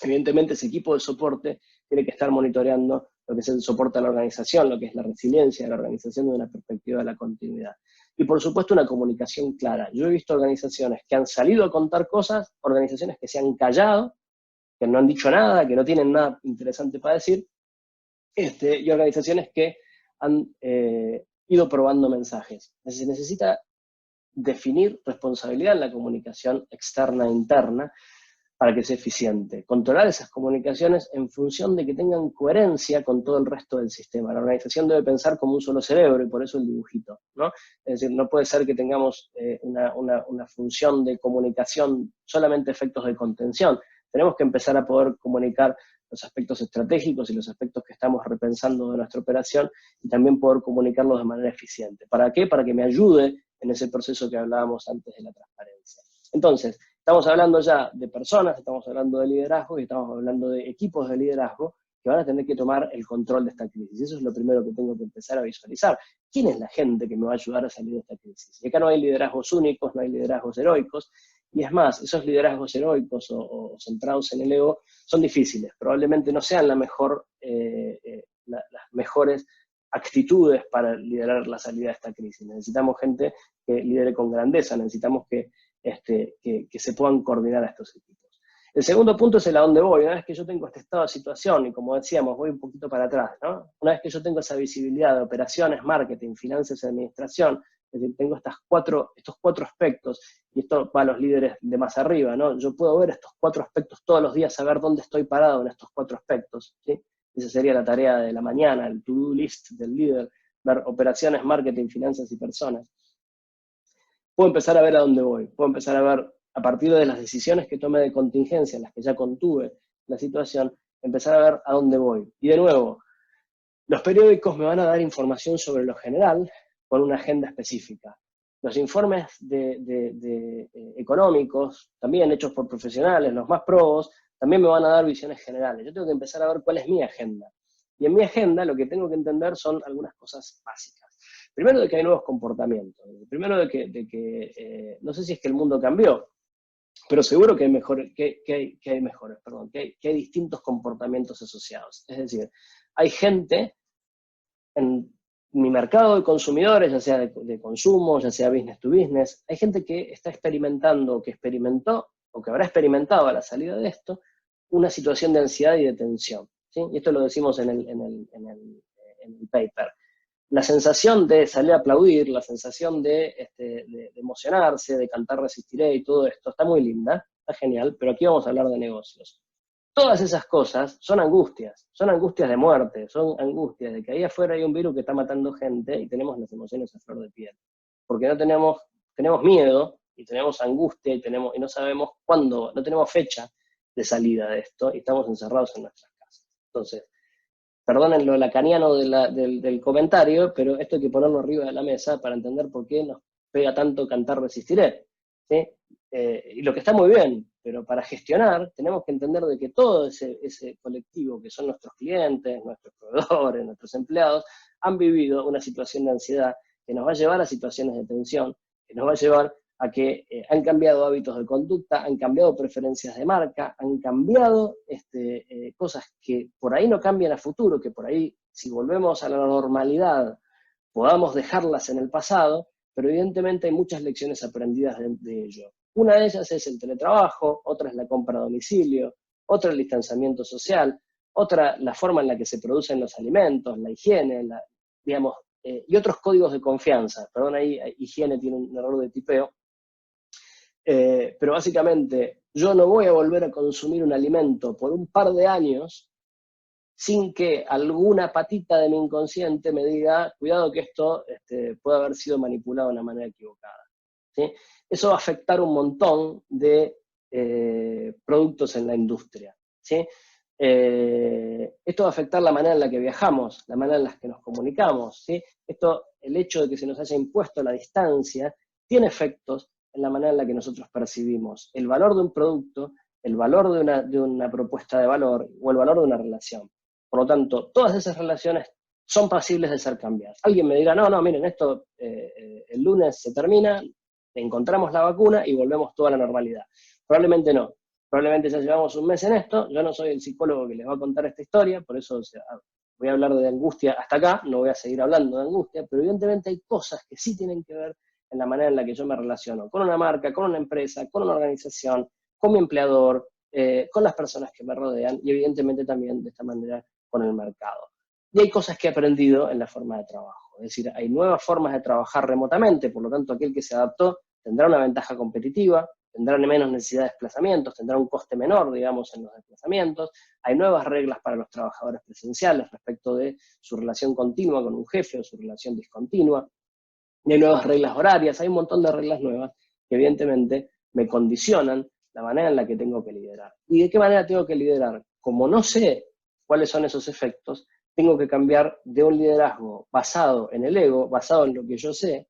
evidentemente ese equipo de soporte tiene que estar monitoreando lo que es el soporte a la organización, lo que es la resiliencia de la organización desde una perspectiva de la continuidad. Y por supuesto una comunicación clara. Yo he visto organizaciones que han salido a contar cosas, organizaciones que se han callado, que no han dicho nada, que no tienen nada interesante para decir, y organizaciones que han ido probando mensajes. Se necesita definir responsabilidad en la comunicación externa e interna, para que sea eficiente. Controlar esas comunicaciones en función de que tengan coherencia con todo el resto del sistema. La organización debe pensar como un solo cerebro, y por eso el dibujito, ¿no? Es decir, no puede ser que tengamos una función de comunicación solamente efectos de contención. Tenemos que empezar a poder comunicar los aspectos estratégicos y los aspectos que estamos repensando de nuestra operación, y también poder comunicarlos de manera eficiente. ¿Para qué? Para que me ayude en ese proceso que hablábamos antes de la transparencia. Entonces, estamos hablando ya de personas, estamos hablando de liderazgo y estamos hablando de equipos de liderazgo que van a tener que tomar el control de esta crisis. Eso es lo primero que tengo que empezar a visualizar. ¿Quién es la gente que me va a ayudar a salir de esta crisis? Y acá no hay liderazgos únicos, no hay liderazgos heroicos, y es más, esos liderazgos heroicos o centrados en el ego son difíciles, probablemente no sean las mejores actitudes para liderar la salida de esta crisis. Necesitamos gente que lidere con grandeza, necesitamos que se puedan coordinar a estos equipos. El segundo punto es el a dónde voy. Una vez que yo tengo este estado de situación, y como decíamos, voy un poquito para atrás, ¿no? Una vez que yo tengo esa visibilidad de operaciones, marketing, finanzas y administración, es decir, tengo estos cuatro aspectos, y esto va a los líderes de más arriba, ¿no? Yo puedo ver estos 4 aspectos todos los días, saber dónde estoy parado en estos 4 aspectos, ¿sí? Esa sería la tarea de la mañana, el to-do list del líder, ver operaciones, marketing, finanzas y personas. Puedo empezar a ver a dónde voy, puedo empezar a ver, a partir de las decisiones que tome de contingencia, las que ya contuve la situación, empezar a ver a dónde voy. Y de nuevo, los periódicos me van a dar información sobre lo general con una agenda específica. Los informes económicos, también hechos por profesionales, los más probos, también me van a dar visiones generales. Yo tengo que empezar a ver cuál es mi agenda. Y en mi agenda lo que tengo que entender son algunas cosas básicas. Primero, de que hay nuevos comportamientos. Primero, de que no sé si es que el mundo cambió, pero seguro que hay distintos comportamientos asociados. Es decir, hay gente en mi mercado de consumidores, ya sea de consumo, ya sea business to business, hay gente que está experimentando, que experimentó, o que habrá experimentado a la salida de esto, una situación de ansiedad y de tensión, ¿sí? Y esto lo decimos en el paper. La sensación de salir a aplaudir, la sensación de emocionarse, de cantar Resistiré y todo esto, está muy linda, está genial, pero aquí vamos a hablar de negocios. Todas esas cosas son angustias de muerte, son angustias de que ahí afuera hay un virus que está matando gente y tenemos las emociones a flor de piel. Porque tenemos miedo y tenemos angustia y no sabemos cuándo, no tenemos fecha de salida de esto y estamos encerrados en nuestras casas. Entonces, perdonen lo lacaniano del comentario, pero esto hay que ponerlo arriba de la mesa para entender por qué nos pega tanto cantar Resistiré, ¿sí? Y lo que está muy bien, pero para gestionar tenemos que entender de que todo ese colectivo, que son nuestros clientes, nuestros proveedores, nuestros empleados, han vivido una situación de ansiedad que nos va a llevar a situaciones de tensión, que nos va a llevar a que han cambiado hábitos de conducta, han cambiado preferencias de marca, han cambiado cosas que por ahí no cambian a futuro, que por ahí, si volvemos a la normalidad, podamos dejarlas en el pasado, pero evidentemente hay muchas lecciones aprendidas de ello. Una de ellas es el teletrabajo, otra es la compra a domicilio, otra el distanciamiento social, otra la forma en la que se producen los alimentos, la higiene, y otros códigos de confianza. Perdón, ahí higiene tiene un error de tipeo. Pero básicamente, yo no voy a volver a consumir un alimento por un par de años sin que alguna patita de mi inconsciente me diga, cuidado que esto puede haber sido manipulado de una manera equivocada, ¿sí? Eso va a afectar un montón de productos en la industria, ¿sí? Esto va a afectar la manera en la que viajamos, la manera en la que nos comunicamos, ¿sí? El hecho de que se nos haya impuesto la distancia, tiene efectos en la manera en la que nosotros percibimos el valor de un producto, el valor de una propuesta de valor o el valor de una relación. Por lo tanto, todas esas relaciones son pasibles de ser cambiadas. Alguien me dirá, no, miren, esto el lunes se termina, encontramos la vacuna y volvemos toda a la normalidad. Probablemente no. Probablemente ya llevamos un mes en esto, yo no soy el psicólogo que les va a contar esta historia, por eso voy a hablar de angustia hasta acá, no voy a seguir hablando de angustia, pero evidentemente hay cosas que sí tienen que ver en la manera en la que yo me relaciono con una marca, con una empresa, con una organización, con mi empleador, con las personas que me rodean y evidentemente también de esta manera con el mercado. Y hay cosas que he aprendido en la forma de trabajo, es decir, hay nuevas formas de trabajar remotamente, por lo tanto aquel que se adaptó tendrá una ventaja competitiva, tendrán menos necesidad de desplazamientos, tendrán un coste menor, digamos, en los desplazamientos. Hay nuevas reglas para los trabajadores presenciales respecto de su relación continua con un jefe o su relación discontinua. Y hay nuevas reglas horarias, hay un montón de reglas nuevas que evidentemente me condicionan la manera en la que tengo que liderar. ¿Y de qué manera tengo que liderar? Como no sé cuáles son esos efectos, tengo que cambiar de un liderazgo basado en el ego, basado en lo que yo sé,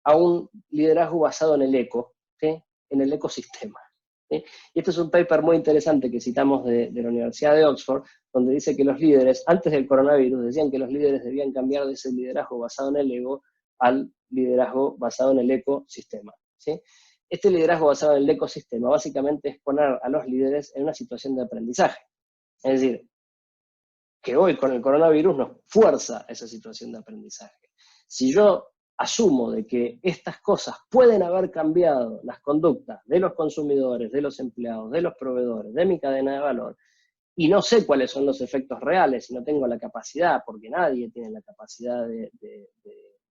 a un liderazgo basado en el eco, ¿sí? En el ecosistema. ¿Sí? Y este es un paper muy interesante que citamos de la Universidad de Oxford, donde dice que los líderes, antes del coronavirus, decían que los líderes debían cambiar de ese liderazgo basado en el ego al liderazgo basado en el ecosistema. ¿Sí? Este liderazgo basado en el ecosistema básicamente es poner a los líderes en una situación de aprendizaje. Es decir, que hoy con el coronavirus nos fuerza esa situación de aprendizaje. Si yo asumo de que estas cosas pueden haber cambiado las conductas de los consumidores, de los empleados, de los proveedores, de mi cadena de valor, y no sé cuáles son los efectos reales, y no tengo la capacidad, porque nadie tiene la capacidad de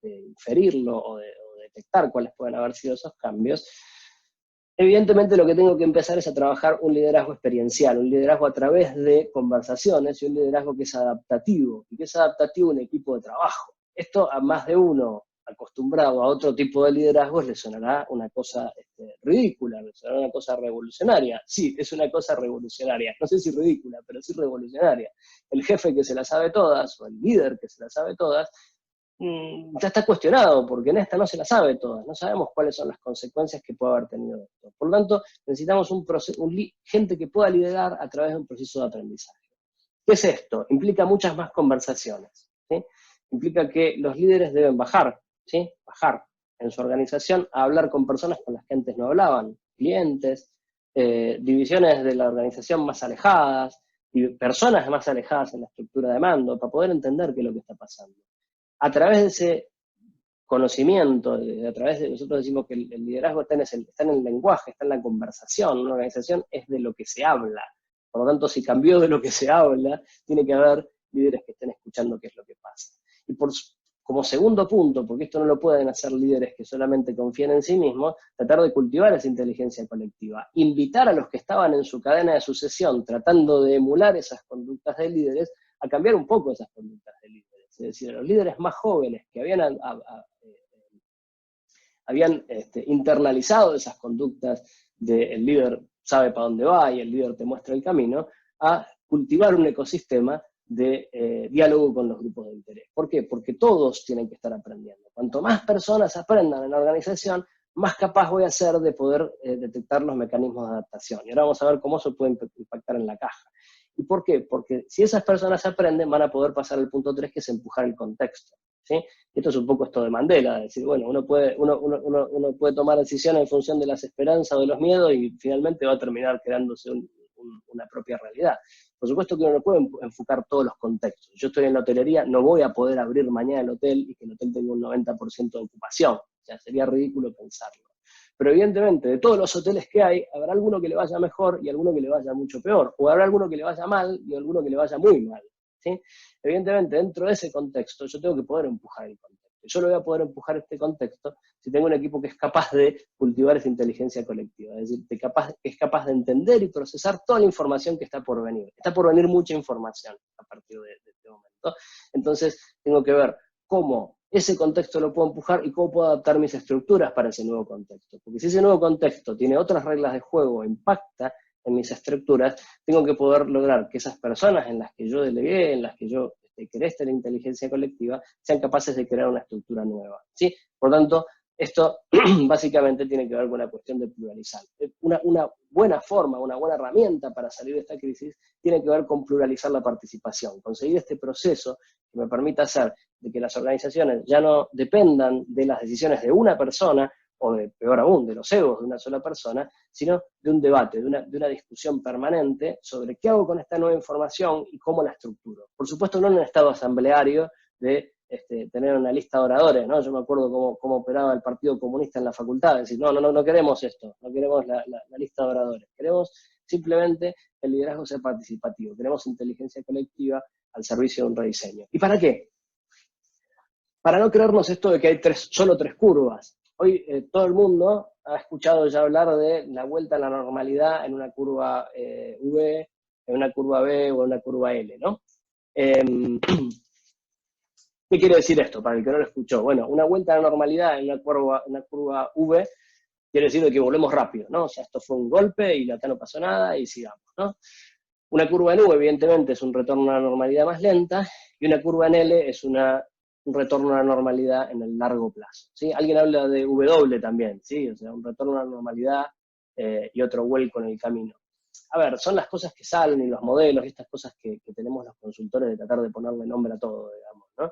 inferirlo o de detectar cuáles pueden haber sido esos cambios, evidentemente lo que tengo que empezar es a trabajar un liderazgo experiencial, un liderazgo a través de conversaciones y un liderazgo que es adaptativo, y que es adaptativo en equipo de trabajo. Esto a más de uno acostumbrado a otro tipo de liderazgos le sonará una cosa ridícula, le sonará una cosa revolucionaria. Sí, es una cosa revolucionaria, no sé si ridícula, pero sí revolucionaria. El jefe que se la sabe todas, o el líder que se la sabe todas, ya está cuestionado, porque en esta no se la sabe todas, no sabemos cuáles son las consecuencias que puede haber tenido esto. Por lo tanto, necesitamos gente que pueda liderar a través de un proceso de aprendizaje. ¿Qué es esto? Implica muchas más conversaciones, ¿sí? Implica que los líderes deben bajar, ¿sí? Bajar en su organización a hablar con personas con las que antes no hablaban, clientes, divisiones de la organización más alejadas, y personas más alejadas en la estructura de mando, para poder entender qué es lo que está pasando. A través de ese conocimiento, a través de, nosotros decimos que el liderazgo está en el lenguaje, está en la conversación, una organización es de lo que se habla. Por lo tanto, si cambió de lo que se habla, tiene que haber líderes que estén escuchando qué es lo que pasa. Y como segundo punto, porque esto no lo pueden hacer líderes que solamente confían en sí mismos, tratar de cultivar esa inteligencia colectiva. Invitar a los que estaban en su cadena de sucesión tratando de emular esas conductas de líderes, a cambiar un poco esas conductas de líderes. Es decir, a los líderes más jóvenes que habían internalizado esas conductas de el líder sabe para dónde va y el líder te muestra el camino, a cultivar un ecosistema de diálogo con los grupos de interés. ¿Por qué? Porque todos tienen que estar aprendiendo. Cuanto más personas aprendan en la organización, más capaz voy a ser de poder detectar los mecanismos de adaptación. Y ahora vamos a ver cómo eso puede impactar en la caja. ¿Y por qué? Porque si esas personas aprenden, van a poder pasar al punto 3, que es empujar el contexto. ¿Sí? Y esto es un poco esto de Mandela, es decir, bueno, uno puede tomar decisiones en función de las esperanzas o de los miedos y finalmente va a terminar creándose una propia realidad. Por supuesto que uno no puede enfocar todos los contextos. Yo estoy en la hotelería, no voy a poder abrir mañana el hotel y que el hotel tenga un 90% de ocupación. O sea, sería ridículo pensarlo. Pero evidentemente, de todos los hoteles que hay, habrá alguno que le vaya mejor y alguno que le vaya mucho peor. O habrá alguno que le vaya mal y alguno que le vaya muy mal. ¿Sí? Evidentemente, dentro de ese contexto, yo tengo que poder empujar el contexto. Yo lo voy a poder empujar este contexto si tengo un equipo que es capaz de cultivar esa inteligencia colectiva, es decir, que es capaz de entender y procesar toda la información que está por venir. Está por venir mucha información a partir de este momento. Entonces, tengo que ver cómo ese contexto lo puedo empujar y cómo puedo adaptar mis estructuras para ese nuevo contexto. Porque si ese nuevo contexto tiene otras reglas de juego, impacta en mis estructuras, tengo que poder lograr que esas personas en las que yo delegué, en las que yo creé esta inteligencia colectiva, sean capaces de crear una estructura nueva. ¿Sí? Por tanto, esto básicamente tiene que ver con una cuestión de pluralizar. Una buena forma, una buena herramienta para salir de esta crisis tiene que ver con pluralizar la participación, conseguir este proceso que me permita hacer de que las organizaciones ya no dependan de las decisiones de una persona, o de, peor aún, de los egos de una sola persona, sino de un debate, de una discusión permanente sobre qué hago con esta nueva información y cómo la estructuro. Por supuesto, no en un estado asambleario de tener una lista de oradores, ¿no? Yo me acuerdo cómo operaba el Partido Comunista en la facultad, decir, no queremos esto, no queremos la lista de oradores, queremos simplemente que el liderazgo sea participativo, queremos inteligencia colectiva al servicio de un rediseño. ¿Y para qué? Para no creernos esto de que hay solo tres curvas. Hoy todo el mundo ha escuchado ya hablar de la vuelta a la normalidad en una curva V, en una curva B o en una curva L, ¿no? ¿Qué quiere decir esto, para el que no lo escuchó? Bueno, una vuelta a la normalidad en una curva V quiere decir que volvemos rápido, ¿no? O sea, esto fue un golpe y acá no pasó nada y sigamos, ¿no? Una curva en V, evidentemente, es un retorno a la normalidad más lenta, y una curva en L es un retorno a la normalidad en el largo plazo, ¿sí? Alguien habla de W también, ¿sí? O sea, un retorno a la normalidad y otro vuelco en el camino. A ver, son las cosas que salen y los modelos y estas cosas que tenemos los consultores de tratar de ponerle nombre a todo, digamos, ¿no?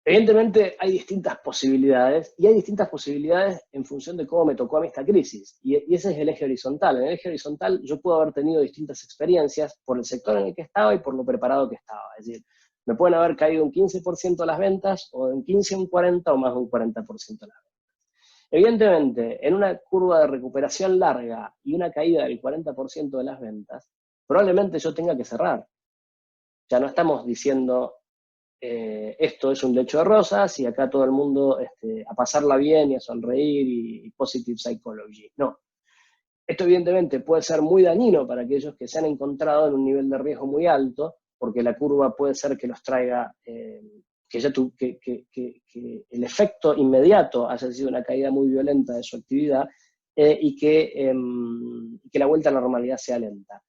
Evidentemente hay distintas posibilidades, y hay distintas posibilidades en función de cómo me tocó a mí esta crisis, y ese es el eje horizontal. En el eje horizontal yo puedo haber tenido distintas experiencias por el sector en el que estaba y por lo preparado que estaba. Es decir, me pueden haber caído un 15% las ventas, o de un 15 a un 40, o más de un 40% las ventas. Evidentemente, en una curva de recuperación larga y una caída del 40% de las ventas, probablemente yo tenga que cerrar. Ya no estamos diciendo esto es un lecho de rosas y acá todo el mundo a pasarla bien y a sonreír y positive psychology. No. Esto evidentemente puede ser muy dañino para aquellos que se han encontrado en un nivel de riesgo muy alto, porque la curva puede ser que los traiga, que el efecto inmediato haya sido una caída muy violenta de su actividad y que la vuelta a la normalidad sea lenta.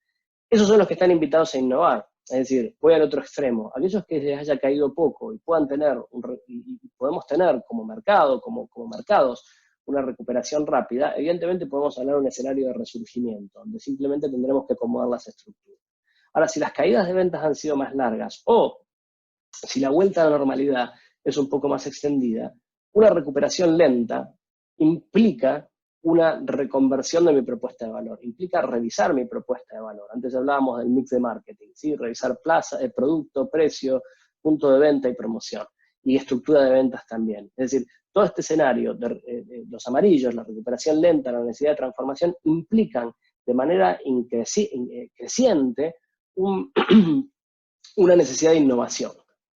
Esos son los que están invitados a innovar. Es decir, voy al otro extremo. Aquellos que les haya caído poco y puedan tener, y podemos tener como mercado, como mercados, una recuperación rápida, evidentemente podemos hablar de un escenario de resurgimiento, donde simplemente tendremos que acomodar las estructuras. Ahora, si las caídas de ventas han sido más largas, o si la vuelta a la normalidad es un poco más extendida, una recuperación lenta implica una reconversión de mi propuesta de valor, implica revisar mi propuesta de valor. Antes hablábamos del mix de marketing, ¿sí? Revisar plaza, producto, precio, punto de venta y promoción, y estructura de ventas también. Es decir, todo este escenario de los amarillos, la recuperación lenta, la necesidad de transformación, implican de manera creciente una necesidad de innovación.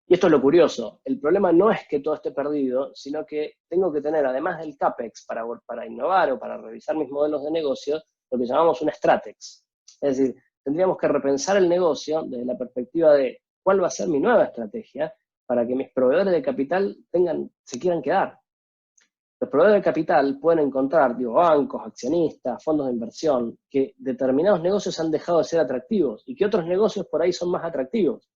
Y esto es lo curioso, el problema no es que todo esté perdido, sino que tengo que tener, además del CAPEX para innovar o para revisar mis modelos de negocio, lo que llamamos un STRATEX. Es decir, tendríamos que repensar el negocio desde la perspectiva de cuál va a ser mi nueva estrategia para que mis proveedores de capital se quieran quedar. Los proveedores de capital pueden encontrar, bancos, accionistas, fondos de inversión, que determinados negocios han dejado de ser atractivos y que otros negocios por ahí son más atractivos.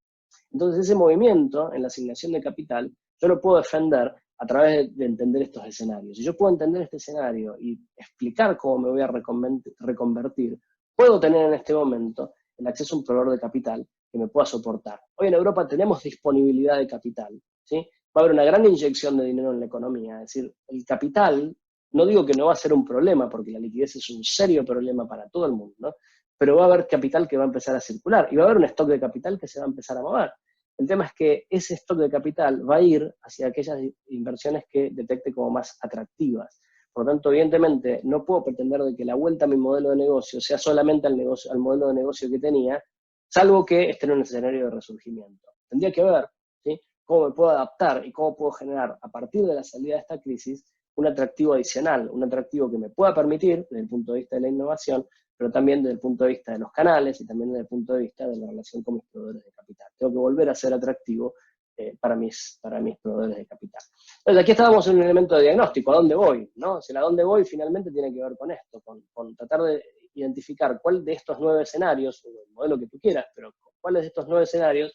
Entonces ese movimiento en la asignación de capital, yo lo puedo defender a través de entender estos escenarios. Si yo puedo entender este escenario y explicar cómo me voy a reconvertir, puedo tener en este momento el acceso a un proveedor de capital que me pueda soportar. Hoy en Europa tenemos disponibilidad de capital, ¿sí? Va a haber una gran inyección de dinero en la economía. Es decir, el capital, no digo que no va a ser un problema, porque la liquidez es un serio problema para todo el mundo, ¿no? Pero va a haber capital que va a empezar a circular y va a haber un stock de capital que se va a empezar a mover. El tema es que ese stock de capital va a ir hacia aquellas inversiones que detecte como más atractivas. Por lo tanto, evidentemente, no puedo pretender de que la vuelta a mi modelo de negocio sea solamente al modelo de negocio que tenía, salvo que esté en un escenario de resurgimiento. Tendría que ver, ¿sí?, cómo me puedo adaptar y cómo puedo generar, a partir de la salida de esta crisis, un atractivo adicional, un atractivo que me pueda permitir, desde el punto de vista de la innovación, pero también desde el punto de vista de los canales y también desde el punto de vista de la relación con mis proveedores de capital. Tengo que volver a ser atractivo para mis proveedores de capital. Entonces, aquí estábamos en un elemento de diagnóstico, ¿a dónde voy? ¿No? O sea, ¿a dónde voy? Finalmente tiene que ver con esto, con tratar de identificar cuál de estos 9 escenarios, o el modelo que tú quieras, pero cuáles de estos 9 escenarios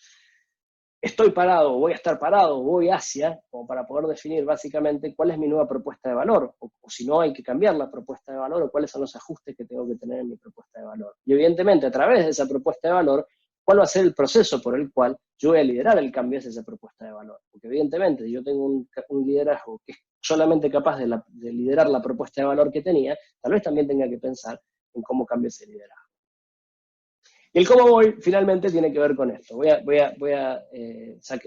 estoy parado, voy a estar parado, voy hacia, como para poder definir básicamente cuál es mi nueva propuesta de valor, o si no hay que cambiar la propuesta de valor, o cuáles son los ajustes que tengo que tener en mi propuesta de valor. Y evidentemente, a través de esa propuesta de valor, cuál va a ser el proceso por el cual yo voy a liderar el cambio hacia esa propuesta de valor. Porque evidentemente, si yo tengo un liderazgo que es solamente capaz de liderar la propuesta de valor que tenía, tal vez también tenga que pensar en cómo cambia ese liderazgo. Y el cómo voy finalmente tiene que ver con esto. Voy a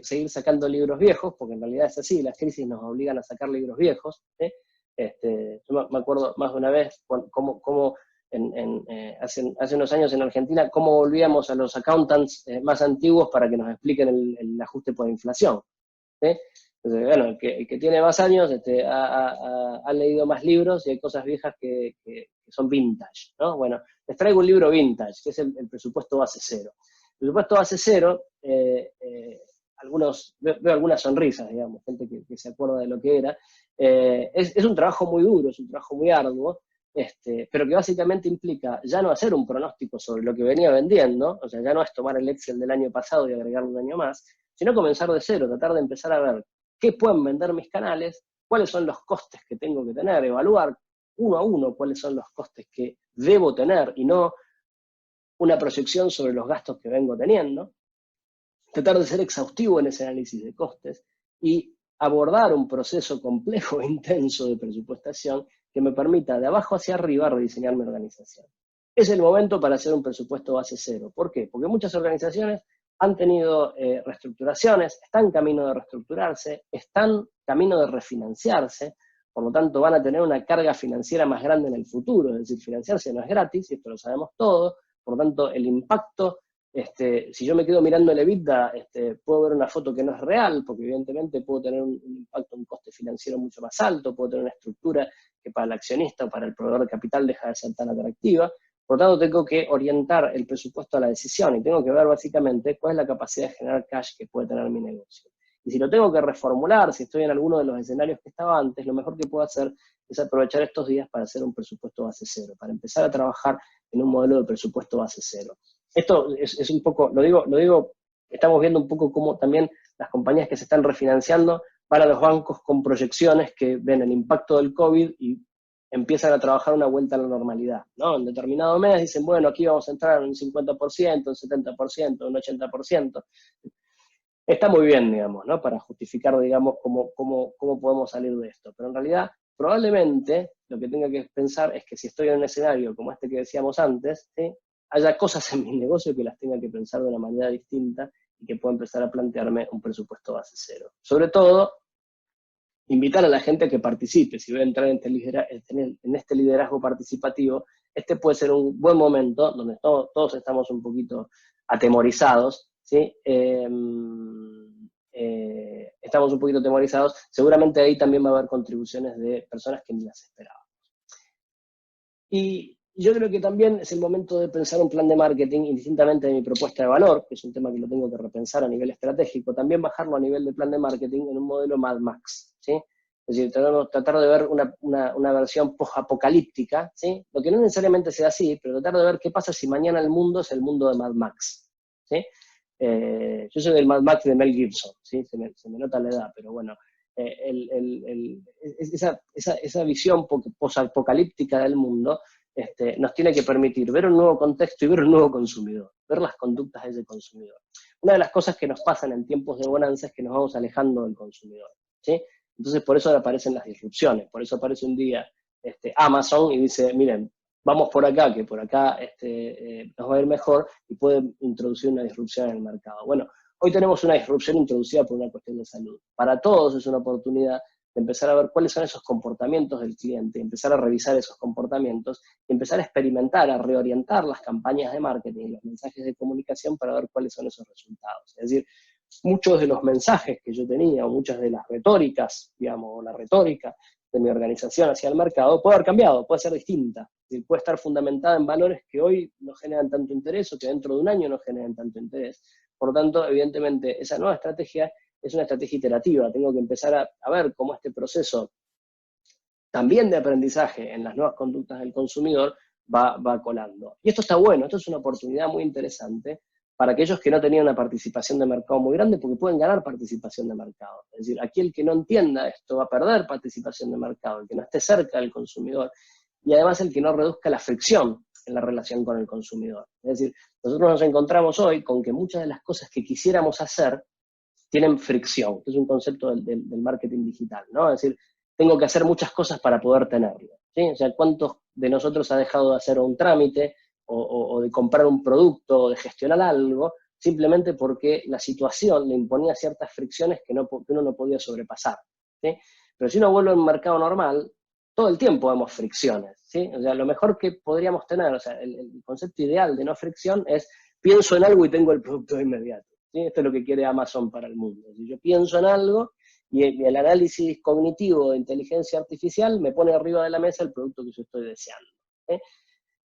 seguir sacando libros viejos, porque en realidad es así, las crisis nos obligan a sacar libros viejos. Yo me acuerdo más de una vez cómo hace unos años en Argentina, cómo volvíamos a los accountants más antiguos para que nos expliquen el ajuste por inflación. Entonces, bueno, el que tiene más años ha leído más libros y hay cosas viejas que son vintage, ¿no? Bueno, les traigo un libro vintage, que es el presupuesto base cero. El presupuesto base cero, veo algunas sonrisas, digamos, gente que se acuerda de lo que era. Es un trabajo muy duro, es un trabajo muy arduo, pero que básicamente implica ya no hacer un pronóstico sobre lo que venía vendiendo, o sea, ya no es tomar el Excel del año pasado y agregarle un año más, sino comenzar de cero, tratar de empezar a ver qué pueden vender mis canales, cuáles son los costes que tengo que tener, evaluar uno a uno cuáles son los costes que debo tener y no una proyección sobre los gastos que vengo teniendo, tratar de ser exhaustivo en ese análisis de costes y abordar un proceso complejo e intenso de presupuestación que me permita de abajo hacia arriba rediseñar mi organización. Es el momento para hacer un presupuesto base cero. ¿Por qué? Porque muchas organizaciones han tenido reestructuraciones, están en camino de reestructurarse, están en camino de refinanciarse, por lo tanto van a tener una carga financiera más grande en el futuro, es decir, financiarse no es gratis, y esto lo sabemos todos, por lo tanto el impacto, si yo me quedo mirando el EBITDA, puedo ver una foto que no es real, porque evidentemente puedo tener un impacto, un coste financiero mucho más alto, puedo tener una estructura que para el accionista o para el proveedor de capital deja de ser tan atractiva. Por lo tanto, tengo que orientar el presupuesto a la decisión y tengo que ver básicamente cuál es la capacidad de generar cash que puede tener mi negocio. Y si lo tengo que reformular, si estoy en alguno de los escenarios que estaba antes, lo mejor que puedo hacer es aprovechar estos días para hacer un presupuesto base cero, para empezar a trabajar en un modelo de presupuesto base cero. Esto es un poco, lo digo, estamos viendo un poco cómo también las compañías que se están refinanciando van a los bancos con proyecciones que ven el impacto del COVID y empiezan a trabajar una vuelta a la normalidad, ¿no? En determinado mes dicen, bueno, aquí vamos a entrar en un 50%, un 70%, un 80%. Está muy bien, digamos, ¿no? Para justificar, digamos, cómo podemos salir de esto. Pero en realidad, probablemente, lo que tenga que pensar es que si estoy en un escenario como este que decíamos antes, ¿sí?, haya cosas en mi negocio que las tenga que pensar de una manera distinta y que pueda empezar a plantearme un presupuesto base cero. Sobre todo, invitar a la gente a que participe. Si voy a entrar en este liderazgo participativo, este puede ser un buen momento donde todos estamos un poquito atemorizados, ¿sí? Estamos un poquito atemorizados. Seguramente ahí también va a haber contribuciones de personas que ni las esperábamos. Y yo creo que también es el momento de pensar un plan de marketing, indistintamente de mi propuesta de valor, que es un tema que lo tengo que repensar a nivel estratégico, también bajarlo a nivel de plan de marketing en un modelo Mad Max, ¿sí? Es decir, tratar de ver una versión post-apocalíptica, ¿sí? Lo que no necesariamente sea así, pero tratar de ver qué pasa si mañana el mundo es el mundo de Mad Max, ¿sí? Yo soy del Mad Max de Mel Gibson, ¿sí? Se me nota la edad, pero bueno, esa visión post-apocalíptica del mundo nos tiene que permitir ver un nuevo contexto y ver un nuevo consumidor, ver las conductas de ese consumidor. Una de las cosas que nos pasan en tiempos de bonanza es que nos vamos alejando del consumidor, ¿sí? Entonces por eso aparecen las disrupciones, por eso aparece un día Amazon y dice, miren, vamos por acá, que por acá nos va a ir mejor y puede introducir una disrupción en el mercado. Bueno, hoy tenemos una disrupción introducida por una cuestión de salud. Para todos es una oportunidad de empezar a ver cuáles son esos comportamientos del cliente, empezar a revisar esos comportamientos, y empezar a experimentar, a reorientar las campañas de marketing y los mensajes de comunicación para ver cuáles son esos resultados. Es decir, muchos de los mensajes que yo tenía, o muchas de las retóricas, digamos, la retórica de mi organización hacia el mercado, puede haber cambiado, puede ser distinta, puede estar fundamentada en valores que hoy no generan tanto interés o que dentro de un año no generan tanto interés. Por lo tanto, evidentemente, esa nueva estrategia es una estrategia iterativa. Tengo que empezar a ver cómo este proceso también de aprendizaje en las nuevas conductas del consumidor va colando. Y esto está bueno, esto es una oportunidad muy interesante para aquellos que no tenían una participación de mercado muy grande, porque pueden ganar participación de mercado. Es decir, aquí el que no entienda esto va a perder participación de mercado, el que no esté cerca del consumidor, y además el que no reduzca la fricción en la relación con el consumidor. Es decir, nosotros nos encontramos hoy con que muchas de las cosas que quisiéramos hacer tienen fricción, que es un concepto del marketing digital, ¿no? Es decir, tengo que hacer muchas cosas para poder tenerlo, ¿sí? O sea, ¿cuántos de nosotros ha dejado de hacer un trámite o de comprar un producto o de gestionar algo simplemente porque la situación le imponía ciertas fricciones que uno no podía sobrepasar, ¿sí? Pero si uno vuelve a un mercado normal, todo el tiempo vemos fricciones, ¿sí? O sea, lo mejor que podríamos tener, o sea, el concepto ideal de no fricción es pienso en algo y tengo el producto de inmediato, ¿sí? Esto es lo que quiere Amazon para el mundo. Si yo pienso en algo y el análisis cognitivo de inteligencia artificial me pone arriba de la mesa el producto que yo estoy deseando.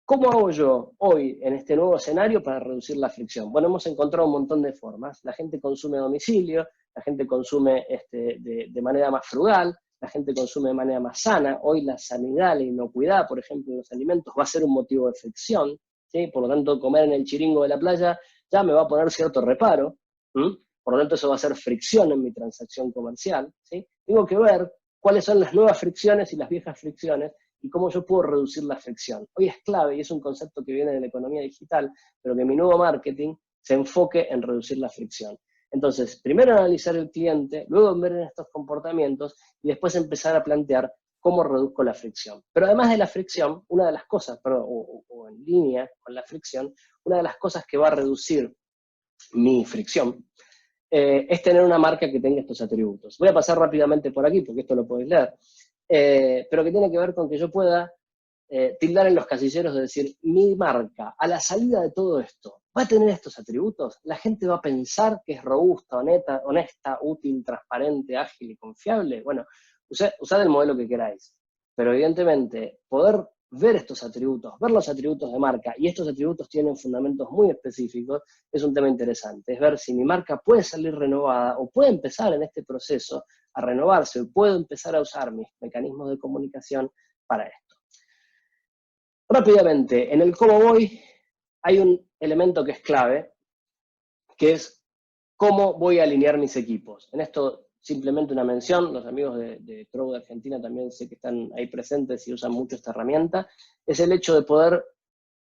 ¿Cómo hago yo hoy en este nuevo escenario para reducir la fricción? Bueno, hemos encontrado un montón de formas. La gente consume a domicilio, la gente consume de manera más frugal, la gente consume de manera más sana. Hoy la sanidad, la inocuidad, por ejemplo, de los alimentos va a ser un motivo de fricción, ¿sí? Por lo tanto, comer en el chiringo de la playa ya me va a poner cierto reparo, ¿sí? Por lo tanto, eso va a ser fricción en mi transacción comercial, ¿sí? Tengo que ver cuáles son las nuevas fricciones y las viejas fricciones y cómo yo puedo reducir la fricción. Hoy es clave, y es un concepto que viene de la economía digital, pero que mi nuevo marketing se enfoque en reducir la fricción. Entonces, primero analizar el cliente, luego ver en estos comportamientos, y después empezar a plantear cómo reduzco la fricción. Pero además de la fricción, una de las cosas, o en línea con la fricción, una de las cosas que va a reducir mi fricción, es tener una marca que tenga estos atributos. Voy a pasar rápidamente por aquí, porque esto lo podéis leer, pero que tiene que ver con que yo pueda tildar en los casilleros de decir, mi marca, a la salida de todo esto, ¿va a tener estos atributos? ¿La gente va a pensar que es robusta, honesta, útil, transparente, ágil y confiable? Bueno, usad el modelo que queráis, pero evidentemente poder ver estos atributos, ver los atributos de marca, y estos atributos tienen fundamentos muy específicos, es un tema interesante. Es ver si mi marca puede salir renovada o puede empezar en este proceso a renovarse, o puedo empezar a usar mis mecanismos de comunicación para esto. Rápidamente, en el cómo voy hay un elemento que es clave, que es cómo voy a alinear mis equipos. En esto simplemente una mención, los amigos de Crow de Argentina también sé que están ahí presentes y usan mucho esta herramienta, es el hecho de poder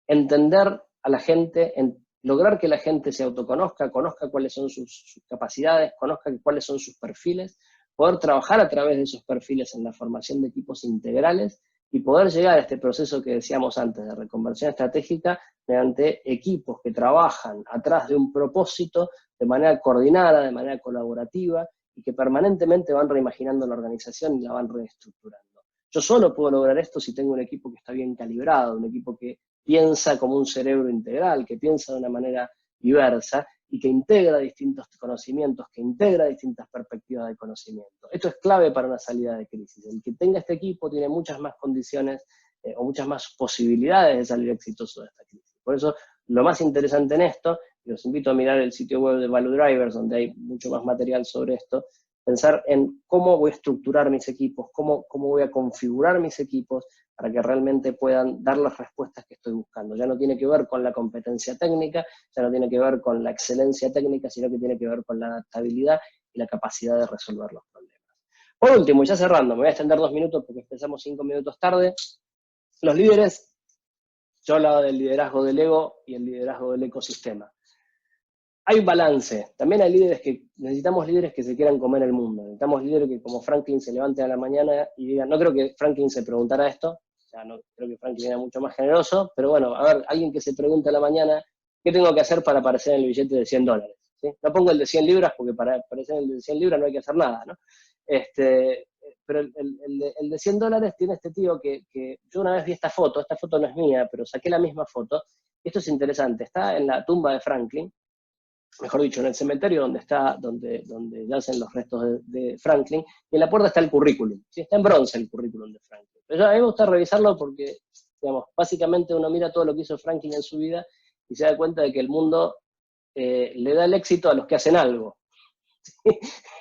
entender a la gente, lograr que la gente se autoconozca, conozca cuáles son sus capacidades, conozca cuáles son sus perfiles, poder trabajar a través de esos perfiles en la formación de equipos integrales y poder llegar a este proceso que decíamos antes de reconversión estratégica mediante equipos que trabajan atrás de un propósito de manera coordinada, de manera colaborativa y que permanentemente van reimaginando la organización y la van reestructurando. Yo solo puedo lograr esto si tengo un equipo que está bien calibrado, un equipo que piensa como un cerebro integral, que piensa de una manera diversa y que integra distintos conocimientos, que integra distintas perspectivas de conocimiento. Esto es clave para una salida de crisis. El que tenga este equipo tiene muchas más condiciones o muchas más posibilidades de salir exitoso de esta crisis. Por eso, lo más interesante en esto, y los invito a mirar el sitio web de Value Drivers, donde hay mucho más material sobre esto, pensar en cómo voy a estructurar mis equipos, cómo voy a configurar mis equipos para que realmente puedan dar las respuestas que estoy buscando. Ya no tiene que ver con la competencia técnica, ya no tiene que ver con la excelencia técnica, sino que tiene que ver con la adaptabilidad y la capacidad de resolver los problemas. Por último, ya cerrando, me voy a extender 2 minutos porque empezamos 5 minutos tarde. Los líderes, yo hablaba del liderazgo del ego y el liderazgo del ecosistema. Hay un balance. También hay líderes necesitamos líderes que se quieran comer el mundo. Necesitamos líderes que como Franklin se levanten a la mañana y digan, no creo que Franklin se preguntara esto, o sea, no creo que Franklin era mucho más generoso, pero bueno, a ver, alguien que se pregunte a la mañana, ¿qué tengo que hacer para aparecer en el billete de $100? ¿Sí? No pongo el de 100 libras porque para aparecer en el de 100 libras no hay que hacer nada, ¿no? Pero el de $100 tiene este tío que yo una vez vi esta foto no es mía, pero saqué la misma foto, y esto es interesante, está en la tumba de Franklin, mejor dicho, en el cementerio donde yacen los restos de Franklin, y en la puerta está el currículum, ¿sí? Está en bronce el currículum de Franklin. Pero a mí me gusta revisarlo porque, digamos, básicamente uno mira todo lo que hizo Franklin en su vida y se da cuenta de que el mundo le da el éxito a los que hacen algo. ¿Sí?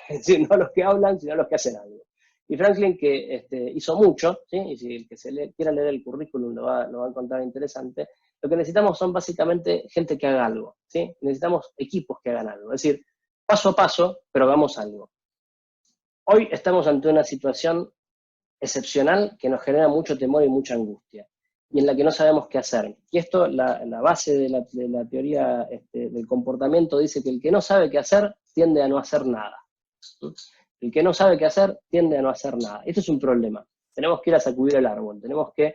Es decir, no a los que hablan, sino a los que hacen algo. Y Franklin, que hizo mucho, ¿sí? Y si el que quiera leer el currículum lo va a encontrar interesante, lo que necesitamos son básicamente gente que haga algo, ¿sí? Necesitamos equipos que hagan algo, es decir, paso a paso, pero hagamos algo. Hoy estamos ante una situación excepcional que nos genera mucho temor y mucha angustia, y en la que no sabemos qué hacer. Y esto, la base de la teoría del comportamiento dice que el que no sabe qué hacer tiende a no hacer nada. El que no sabe qué hacer tiende a no hacer nada. Esto es un problema. Tenemos que ir a sacudir el árbol, tenemos que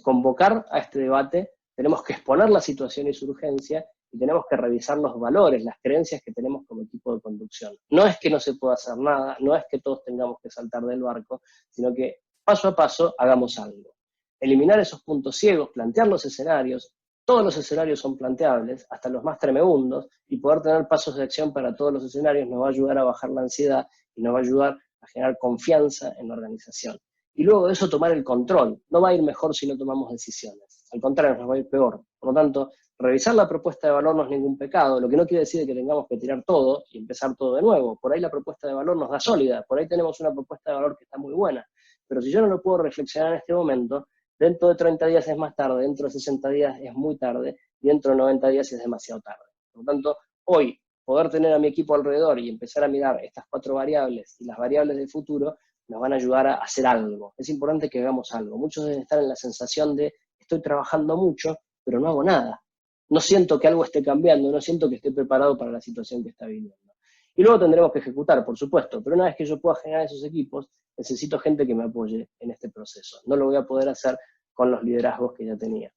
convocar a este debate, tenemos que exponer la situación y su urgencia, y tenemos que revisar los valores, las creencias que tenemos como equipo de conducción. No es que no se pueda hacer nada, no es que todos tengamos que saltar del barco, sino que paso a paso hagamos algo. Eliminar esos puntos ciegos, plantear los escenarios, todos los escenarios son planteables, hasta los más tremendos, y poder tener pasos de acción para todos los escenarios nos va a ayudar a bajar la ansiedad y nos va a ayudar a generar confianza en la organización. Y luego de eso tomar el control. No va a ir mejor si no tomamos decisiones. Al contrario, nos va a ir peor. Por lo tanto, revisar la propuesta de valor no es ningún pecado, lo que no quiere decir que tengamos que tirar todo y empezar todo de nuevo. Por ahí la propuesta de valor nos da sólida, por ahí tenemos una propuesta de valor que está muy buena. Pero si yo no lo puedo reflexionar en este momento, dentro de 30 días es más tarde, dentro de 60 días es muy tarde, y dentro de 90 días es demasiado tarde. Por lo tanto, hoy, poder tener a mi equipo alrededor y empezar a mirar estas 4 variables y las variables del futuro, nos van a ayudar a hacer algo. Es importante que hagamos algo. Muchos deben estar en la sensación de, estoy trabajando mucho, pero no hago nada. No siento que algo esté cambiando, no siento que esté preparado para la situación que está viviendo. Y luego tendremos que ejecutar, por supuesto, pero una vez que yo pueda generar esos equipos, necesito gente que me apoye en este proceso. No lo voy a poder hacer con los liderazgos que ya tenía.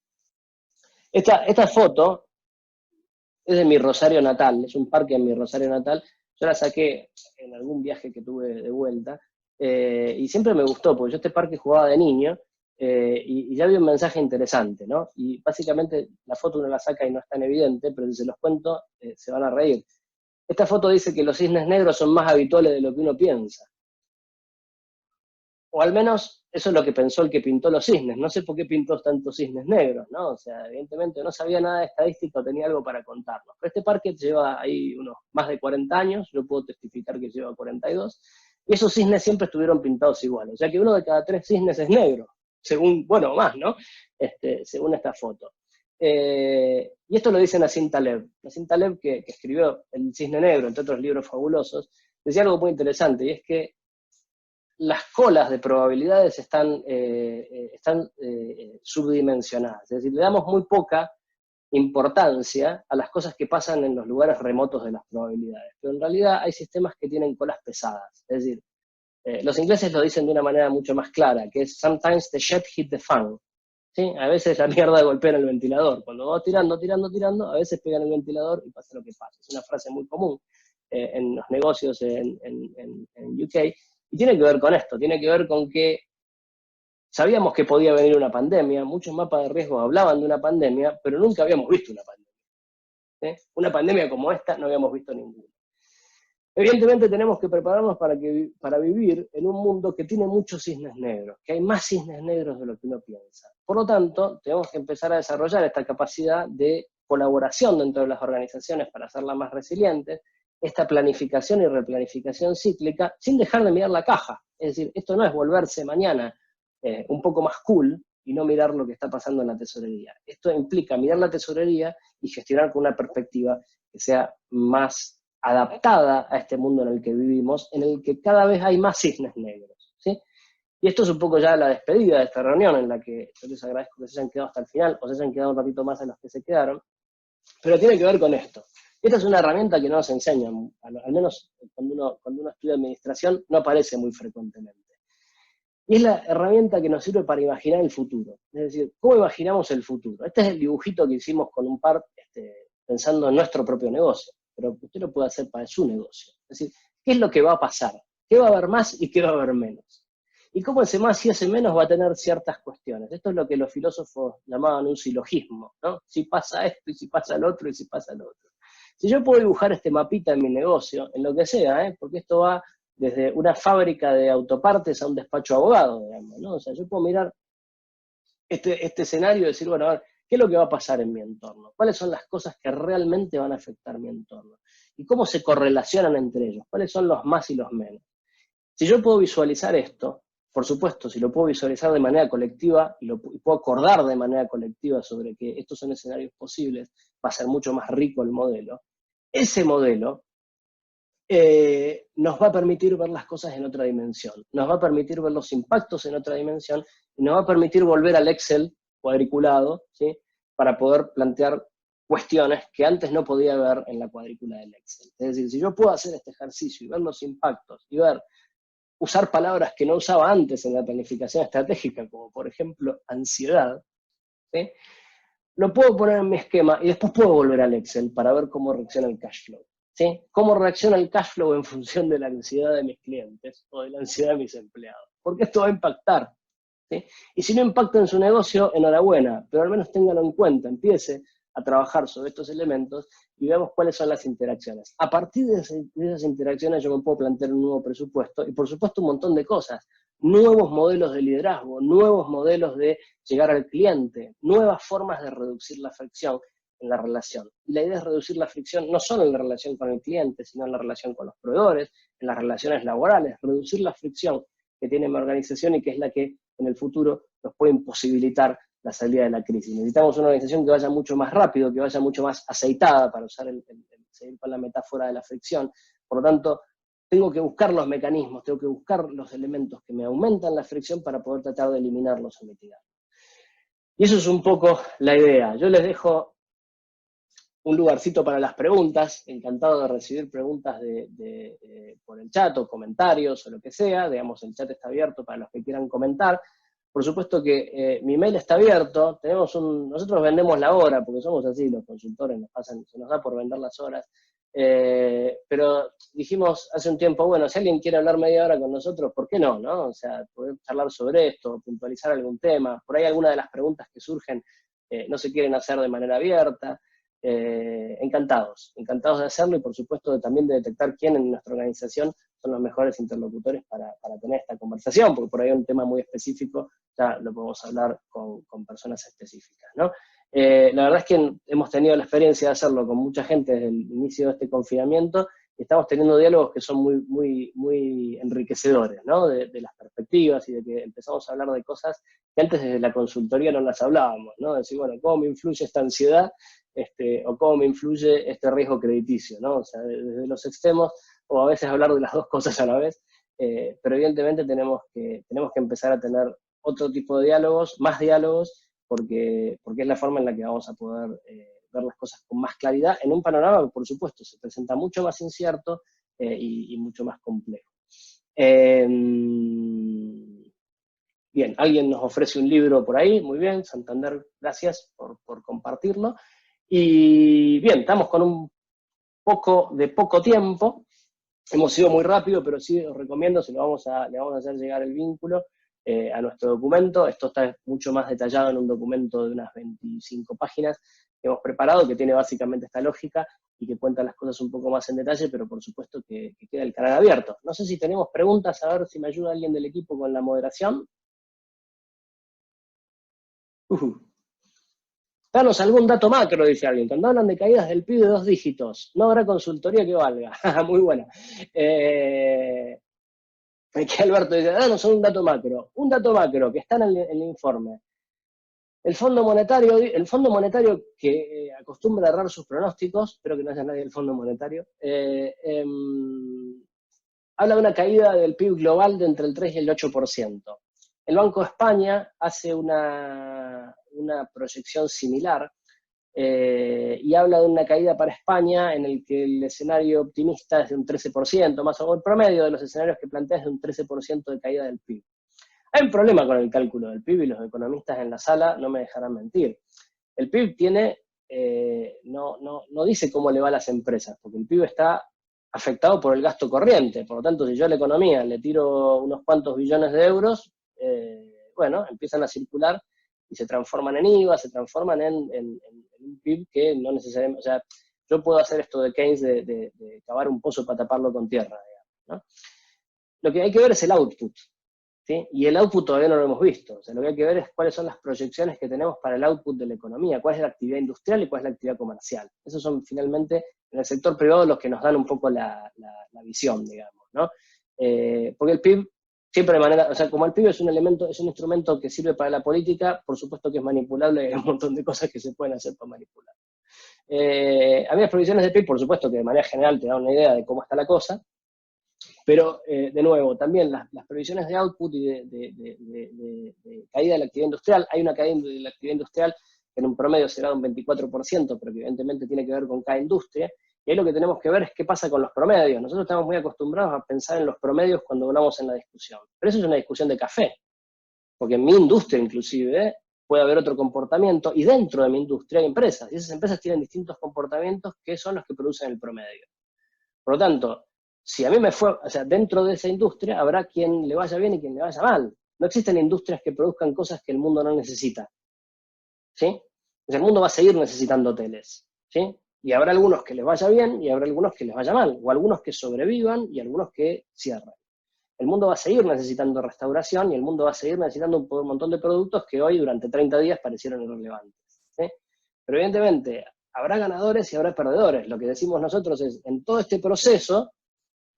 Esta foto es de mi Rosario natal, es un parque en mi Rosario natal. Yo la saqué en algún viaje que tuve de vuelta, y siempre me gustó, porque yo este parque jugaba de niño, y ya había un mensaje interesante, ¿no? Y básicamente la foto uno la saca y no es tan evidente, pero si se los cuento, se van a reír. Esta foto dice que los cisnes negros son más habituales de lo que uno piensa. O al menos eso es lo que pensó el que pintó los cisnes. No sé por qué pintó tantos cisnes negros, ¿no? O sea, evidentemente no sabía nada de estadística o tenía algo para contarnos. Pero este parque lleva ahí unos más de 40 años, yo puedo testificar que lleva 42, y esos cisnes siempre estuvieron pintados iguales. O sea que uno de cada 3 cisnes es negro, según, bueno, más, ¿no? Según esta foto. Y esto lo dice Nassim Taleb. Nassim Taleb, que escribió El Cisne Negro, entre otros libros fabulosos, decía algo muy interesante, y es que las colas de probabilidades están subdimensionadas. Es decir, le damos muy poca importancia a las cosas que pasan en los lugares remotos de las probabilidades. Pero en realidad hay sistemas que tienen colas pesadas. Es decir, los ingleses lo dicen de una manera mucho más clara, que es sometimes the shit hit the fan. ¿Sí? A veces la mierda golpea en el ventilador. Cuando va tirando, a veces pega en el ventilador y pasa lo que pasa. Es una frase muy común en los negocios en UK. Y tiene que ver con esto, tiene que ver con que sabíamos que podía venir una pandemia, muchos mapas de riesgo hablaban de una pandemia, pero nunca habíamos visto una pandemia. Una pandemia como esta no habíamos visto ninguna. Evidentemente tenemos que prepararnos para vivir en un mundo que tiene muchos cisnes negros, que hay más cisnes negros de lo que uno piensa. Por lo tanto, tenemos que empezar a desarrollar esta capacidad de colaboración dentro de las organizaciones para hacerlas más resilientes, esta planificación y replanificación cíclica, sin dejar de mirar la caja. Es decir, esto no es volverse mañana un poco más cool y no mirar lo que está pasando en la tesorería. Esto implica mirar la tesorería y gestionar con una perspectiva que sea más adaptada a este mundo en el que vivimos, en el que cada vez hay más cisnes negros, ¿sí? Y esto es un poco ya la despedida de esta reunión, en la que yo les agradezco que se hayan quedado hasta el final, o se hayan quedado un ratito más en los que se quedaron, pero tiene que ver con esto. Esta es una herramienta que no nos enseñan, al menos cuando uno estudia administración, no aparece muy frecuentemente. Y es la herramienta que nos sirve para imaginar el futuro. Es decir, ¿cómo imaginamos el futuro? Este es el dibujito que hicimos con un par, pensando en nuestro propio negocio, pero usted lo puede hacer para su negocio. Es decir, ¿qué es lo que va a pasar? ¿Qué va a haber más y qué va a haber menos? Y cómo ese más y ese menos va a tener ciertas cuestiones. Esto es lo que los filósofos llamaban un silogismo, ¿no? Si pasa esto, y si pasa el otro, y si pasa el otro. Si yo puedo dibujar este mapita en mi negocio, en lo que sea, porque esto va desde una fábrica de autopartes a un despacho de abogado, digamos, ¿no? O sea, yo puedo mirar este escenario y decir, bueno, a ver, ¿qué es lo que va a pasar en mi entorno? ¿Cuáles son las cosas que realmente van a afectar mi entorno? ¿Y cómo se correlacionan entre ellos? ¿Cuáles son los más y los menos? Si yo puedo visualizar esto, por supuesto, si lo puedo visualizar de manera colectiva y puedo acordar de manera colectiva sobre que estos son escenarios posibles, va a ser mucho más rico el modelo. Ese modelo nos va a permitir ver las cosas en otra dimensión, nos va a permitir ver los impactos en otra dimensión y nos va a permitir volver al Excel cuadriculado, ¿sí? Para poder plantear cuestiones que antes no podía ver en la cuadrícula del Excel. Es decir, si yo puedo hacer este ejercicio y ver los impactos y usar palabras que no usaba antes en la planificación estratégica, como por ejemplo ansiedad, ¿sí? Lo puedo poner en mi esquema y después puedo volver al Excel para ver cómo reacciona el cash flow. ¿Sí? ¿Cómo reacciona el cash flow en función de la ansiedad de mis clientes o de la ansiedad de mis empleados? Porque esto va a impactar ¿sí? Y si no impacta en su negocio, enhorabuena, pero al menos téngalo en cuenta, empiece a trabajar sobre estos elementos y veamos cuáles son las interacciones. A partir de esas interacciones yo me puedo plantear un nuevo presupuesto y por supuesto un montón de cosas, nuevos modelos de liderazgo, nuevos modelos de llegar al cliente, nuevas formas de reducir la fricción en la relación. Y la idea es reducir la fricción no solo en la relación con el cliente, sino en la relación con los proveedores, en las relaciones laborales, reducir la fricción que tiene mi organización y que es la que en el futuro nos puede imposibilitar la salida de la crisis. Necesitamos una organización que vaya mucho más rápido, que vaya mucho más aceitada, para usar seguir con la metáfora de la fricción. Por lo tanto, tengo que buscar los mecanismos, tengo que buscar los elementos que me aumentan la fricción para poder tratar de eliminarlos o mitigarlos. Y eso es un poco la idea. Yo les dejo un lugarcito para las preguntas, encantado de recibir preguntas por el chat o comentarios o lo que sea, digamos, el chat está abierto para los que quieran comentar. Por supuesto que mi mail está abierto, nosotros vendemos la hora, porque somos así, los consultores se nos da por vender las horas, pero dijimos hace un tiempo, bueno, si alguien quiere hablar media hora con nosotros, ¿por qué no? ¿No? O sea, poder charlar sobre esto, puntualizar algún tema, por ahí alguna de las preguntas que surgen no se quieren hacer de manera abierta. Encantados de hacerlo y por supuesto también de detectar quién en nuestra organización son los mejores interlocutores para tener esta conversación, porque por ahí hay un tema muy específico, ya lo podemos hablar con personas específicas, ¿no? La verdad es que hemos tenido la experiencia de hacerlo con mucha gente desde el inicio de este confinamiento y estamos teniendo diálogos que son muy enriquecedores, ¿no? De las perspectivas y de que empezamos a hablar de cosas que antes desde la consultoría no las hablábamos, ¿no? Decir, bueno, ¿cómo me influye esta ansiedad? O cómo me influye este riesgo crediticio, ¿no? O sea, desde los extremos, o a veces hablar de las dos cosas a la vez, pero evidentemente tenemos que empezar a tener otro tipo de diálogos, más diálogos, porque es la forma en la que vamos a poder ver las cosas con más claridad, en un panorama que, por supuesto, se presenta mucho más incierto y mucho más complejo. Bien, alguien nos ofrece un libro por ahí, muy bien, Santander, gracias por compartirlo. Y bien, estamos con un poco tiempo, hemos ido muy rápido, pero sí os recomiendo, le vamos a hacer llegar el vínculo a nuestro documento. Esto está mucho más detallado en un documento de unas 25 páginas que hemos preparado, que tiene básicamente esta lógica y que cuenta las cosas un poco más en detalle, pero por supuesto que queda el canal abierto. No sé si tenemos preguntas, a ver si me ayuda alguien del equipo con la moderación. Danos algún dato macro, dice alguien. Cuando hablan de caídas del PIB de 2 dígitos, no habrá consultoría que valga. Muy buena. Aquí Alberto dice, danos un dato macro. Un dato macro que está en el informe. El Fondo Monetario que acostumbra a errar sus pronósticos, espero que no haya nadie del Fondo Monetario, habla de una caída del PIB global de entre el 3 y el 8%. El Banco de España hace una proyección similar y habla de una caída para España en el que el escenario optimista es de un 13%, más o menos el promedio de los escenarios que plantea es de un 13% de caída del PIB. Hay un problema con el cálculo del PIB y los economistas en la sala no me dejarán mentir. El PIB tiene, no dice cómo le va a las empresas, porque el PIB está afectado por el gasto corriente. Por lo tanto, si yo a la economía le tiro unos cuantos billones de euros, bueno, empiezan a circular y se transforman en IVA, se transforman en un PIB que no necesariamente, o sea, yo puedo hacer esto de Keynes de cavar un pozo para taparlo con tierra, digamos, ¿no? Lo que hay que ver es el output, ¿sí? Y el output todavía no lo hemos visto. O sea, lo que hay que ver es cuáles son las proyecciones que tenemos para el output de la economía, cuál es la actividad industrial y cuál es la actividad comercial. Esos son finalmente en el sector privado los que nos dan un poco la visión, digamos, ¿no? Porque el PIB siempre de manera, o sea, como el PIB es un instrumento que sirve para la política, por supuesto que es manipulable, hay un montón de cosas que se pueden hacer para manipular. A mí las previsiones de PIB, por supuesto que de manera general te dan una idea de cómo está la cosa, pero, de nuevo, también las previsiones de output y de caída de la actividad industrial, hay una caída de la actividad industrial que en un promedio será de un 24%, pero que evidentemente tiene que ver con cada industria, y ahí lo que tenemos que ver es qué pasa con los promedios. Nosotros estamos muy acostumbrados a pensar en los promedios cuando hablamos en la discusión, pero eso es una discusión de café, porque en mi industria inclusive puede haber otro comportamiento, y dentro de mi industria hay empresas, y esas empresas tienen distintos comportamientos que son los que producen el promedio. Por lo tanto, si a mí me fue, o sea, dentro de esa industria habrá quien le vaya bien y quien le vaya mal. no existen industrias que produzcan cosas que el mundo no necesita, ¿sí? Entonces el mundo va a seguir necesitando hoteles, ¿sí? Y habrá algunos que les vaya bien y habrá algunos que les vaya mal, o algunos que sobrevivan y algunos que cierran. El mundo va a seguir necesitando restauración y el mundo va a seguir necesitando un montón de productos que hoy durante 30 días parecieron irrelevantes, ¿sí? Pero evidentemente habrá ganadores y habrá perdedores. Lo que decimos nosotros es, en todo este proceso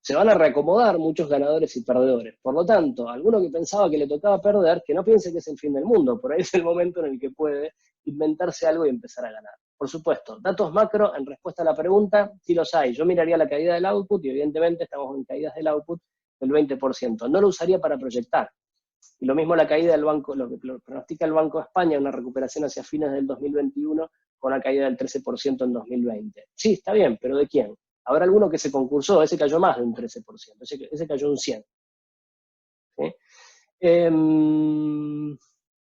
se van a reacomodar muchos ganadores y perdedores. Por lo tanto, alguno que pensaba que le tocaba perder, que no piense que es el fin del mundo, por ahí es el momento en el que puede inventarse algo y empezar a ganar. Por supuesto, datos macro en respuesta a la pregunta, sí los hay. Yo miraría la caída del output y evidentemente estamos en caídas del output del 20%. No lo usaría para proyectar. Y lo mismo la caída del banco, lo que pronostica el Banco de España, una recuperación hacia fines del 2021 con una caída del 13% en 2020. Sí, está bien, pero ¿de quién? Habrá alguno que se concursó, ese cayó más de un 13%, ese cayó un 100%. ¿Sí?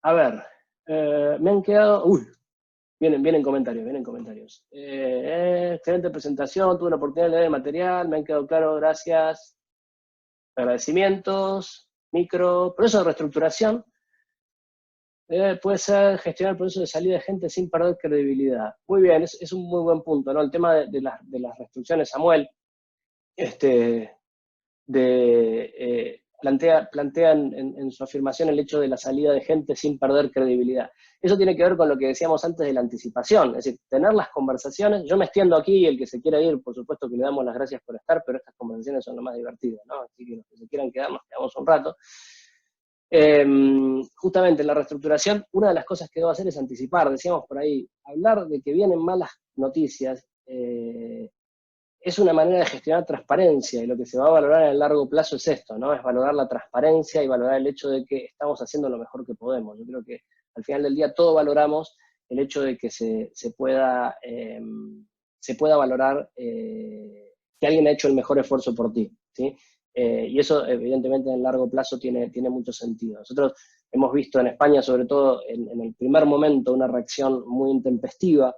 A ver, me han quedado... vienen comentarios. Excelente presentación, tuve la oportunidad de leer el material, me han quedado claro, gracias. Agradecimientos, proceso de reestructuración. Puede ser gestionar el proceso de salida de gente sin perder credibilidad. Muy bien, es un muy buen punto, ¿no? El tema de las restricciones, Samuel, plantea en su afirmación el hecho de la salida de gente sin perder credibilidad. Eso tiene que ver con lo que decíamos antes de la anticipación, es decir, tener las conversaciones. Yo me extiendo aquí y el que se quiera ir, por supuesto que le damos las gracias por estar, pero estas conversaciones son lo más divertidas, ¿no? Así que los que se quieran quedar, nos quedamos un rato. Justamente en la reestructuración, una de las cosas que debo hacer es anticipar, decíamos por ahí, hablar de que vienen malas noticias, es una manera de gestionar transparencia, y lo que se va a valorar a largo plazo es esto, ¿no? Es valorar la transparencia y valorar el hecho de que estamos haciendo lo mejor que podemos. Yo creo que al final del día todos valoramos el hecho de que se pueda valorar que alguien ha hecho el mejor esfuerzo por ti, ¿sí? Y eso evidentemente en el largo plazo tiene mucho sentido. Nosotros hemos visto en España, sobre todo en el primer momento, una reacción muy intempestiva,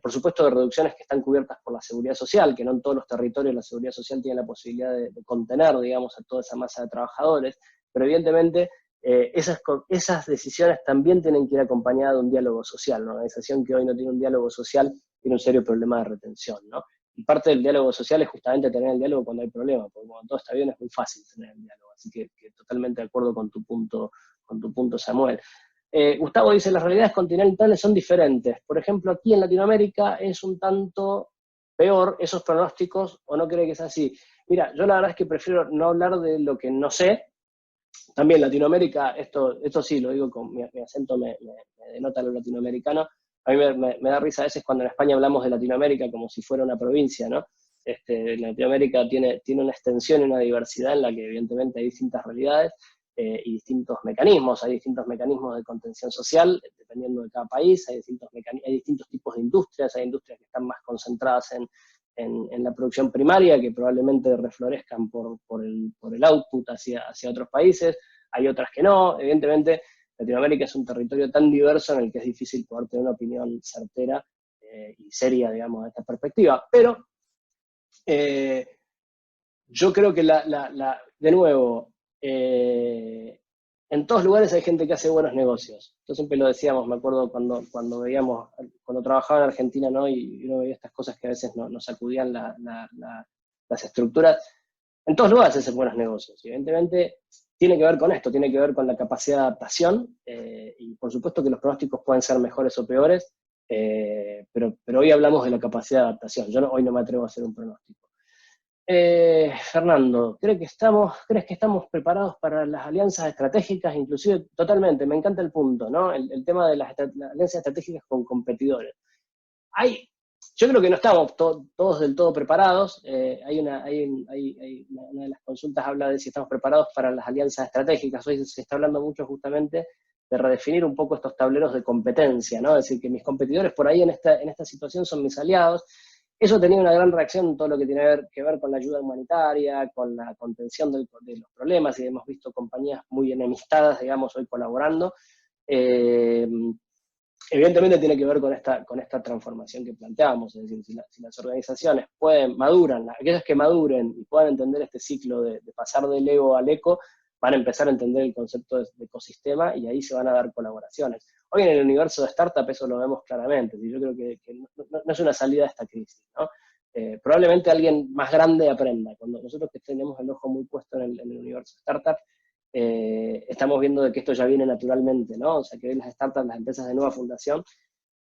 por supuesto de reducciones que están cubiertas por la seguridad social, que no en todos los territorios la seguridad social tiene la posibilidad de contener, digamos, a toda esa masa de trabajadores, pero evidentemente esas decisiones también tienen que ir acompañadas de un diálogo social. Una organización que hoy no tiene un diálogo social tiene un serio problema de retención, ¿no? Y parte del diálogo social es justamente tener el diálogo cuando hay problemas, porque cuando todo está bien es muy fácil tener el diálogo. Así que totalmente de acuerdo con tu punto, Samuel. Gustavo dice, las realidades continentales son diferentes. Por ejemplo, aquí en Latinoamérica es un tanto peor esos pronósticos, ¿o no cree que es así? Mira, yo la verdad es que prefiero no hablar de lo que no sé. También Latinoamérica, esto sí, lo digo con mi acento, me denota lo latinoamericano. A mí me da risa a veces cuando en España hablamos de Latinoamérica como si fuera una provincia, ¿no? Latinoamérica tiene una extensión y una diversidad en la que evidentemente hay distintas realidades y distintos mecanismos. Hay distintos mecanismos de contención social, dependiendo de cada país, hay distintos tipos de industrias, hay industrias que están más concentradas en la producción primaria, que probablemente reflorezcan por el output hacia otros países, hay otras que no. Evidentemente, Latinoamérica es un territorio tan diverso en el que es difícil poder tener una opinión certera y seria, digamos, de esta perspectiva. Pero yo creo que, de nuevo, en todos lugares hay gente que hace buenos negocios. Yo siempre lo decíamos, me acuerdo cuando trabajaba en Argentina, ¿no? Y uno veía estas cosas que a veces nos sacudían las estructuras. En todos lugares se hacen buenos negocios. Y evidentemente tiene que ver con esto, tiene que ver con la capacidad de adaptación, y por supuesto que los pronósticos pueden ser mejores o peores, pero hoy hablamos de la capacidad de adaptación. Hoy no me atrevo a hacer un pronóstico. Fernando, ¿crees que estamos preparados para las alianzas estratégicas? Inclusive, totalmente, me encanta el punto, ¿no? El tema de las alianzas estratégicas con competidores. Yo creo que no estamos todos del todo preparados. Una de las consultas habla de si estamos preparados para las alianzas estratégicas. Hoy se está hablando mucho justamente de redefinir un poco estos tableros de competencia, ¿no? Es decir, que mis competidores por ahí en esta situación son mis aliados. Eso ha tenido una gran reacción en todo lo que tiene que ver con la ayuda humanitaria, con la contención de los problemas, y hemos visto compañías muy enemistadas, digamos, hoy colaborando. Evidentemente tiene que ver con esta transformación que planteamos, es decir, si las organizaciones maduran, aquellas que maduren y puedan entender este ciclo de pasar del ego al eco, van a empezar a entender el concepto de ecosistema y ahí se van a dar colaboraciones. Hoy en el universo de startup eso lo vemos claramente, y yo creo que no es una salida de esta crisis, ¿no? Probablemente alguien más grande aprenda. Cuando nosotros que tenemos el ojo muy puesto en el universo startup, estamos viendo de que esto ya viene naturalmente, ¿no? O sea, que hoy las startups, las empresas de nueva fundación,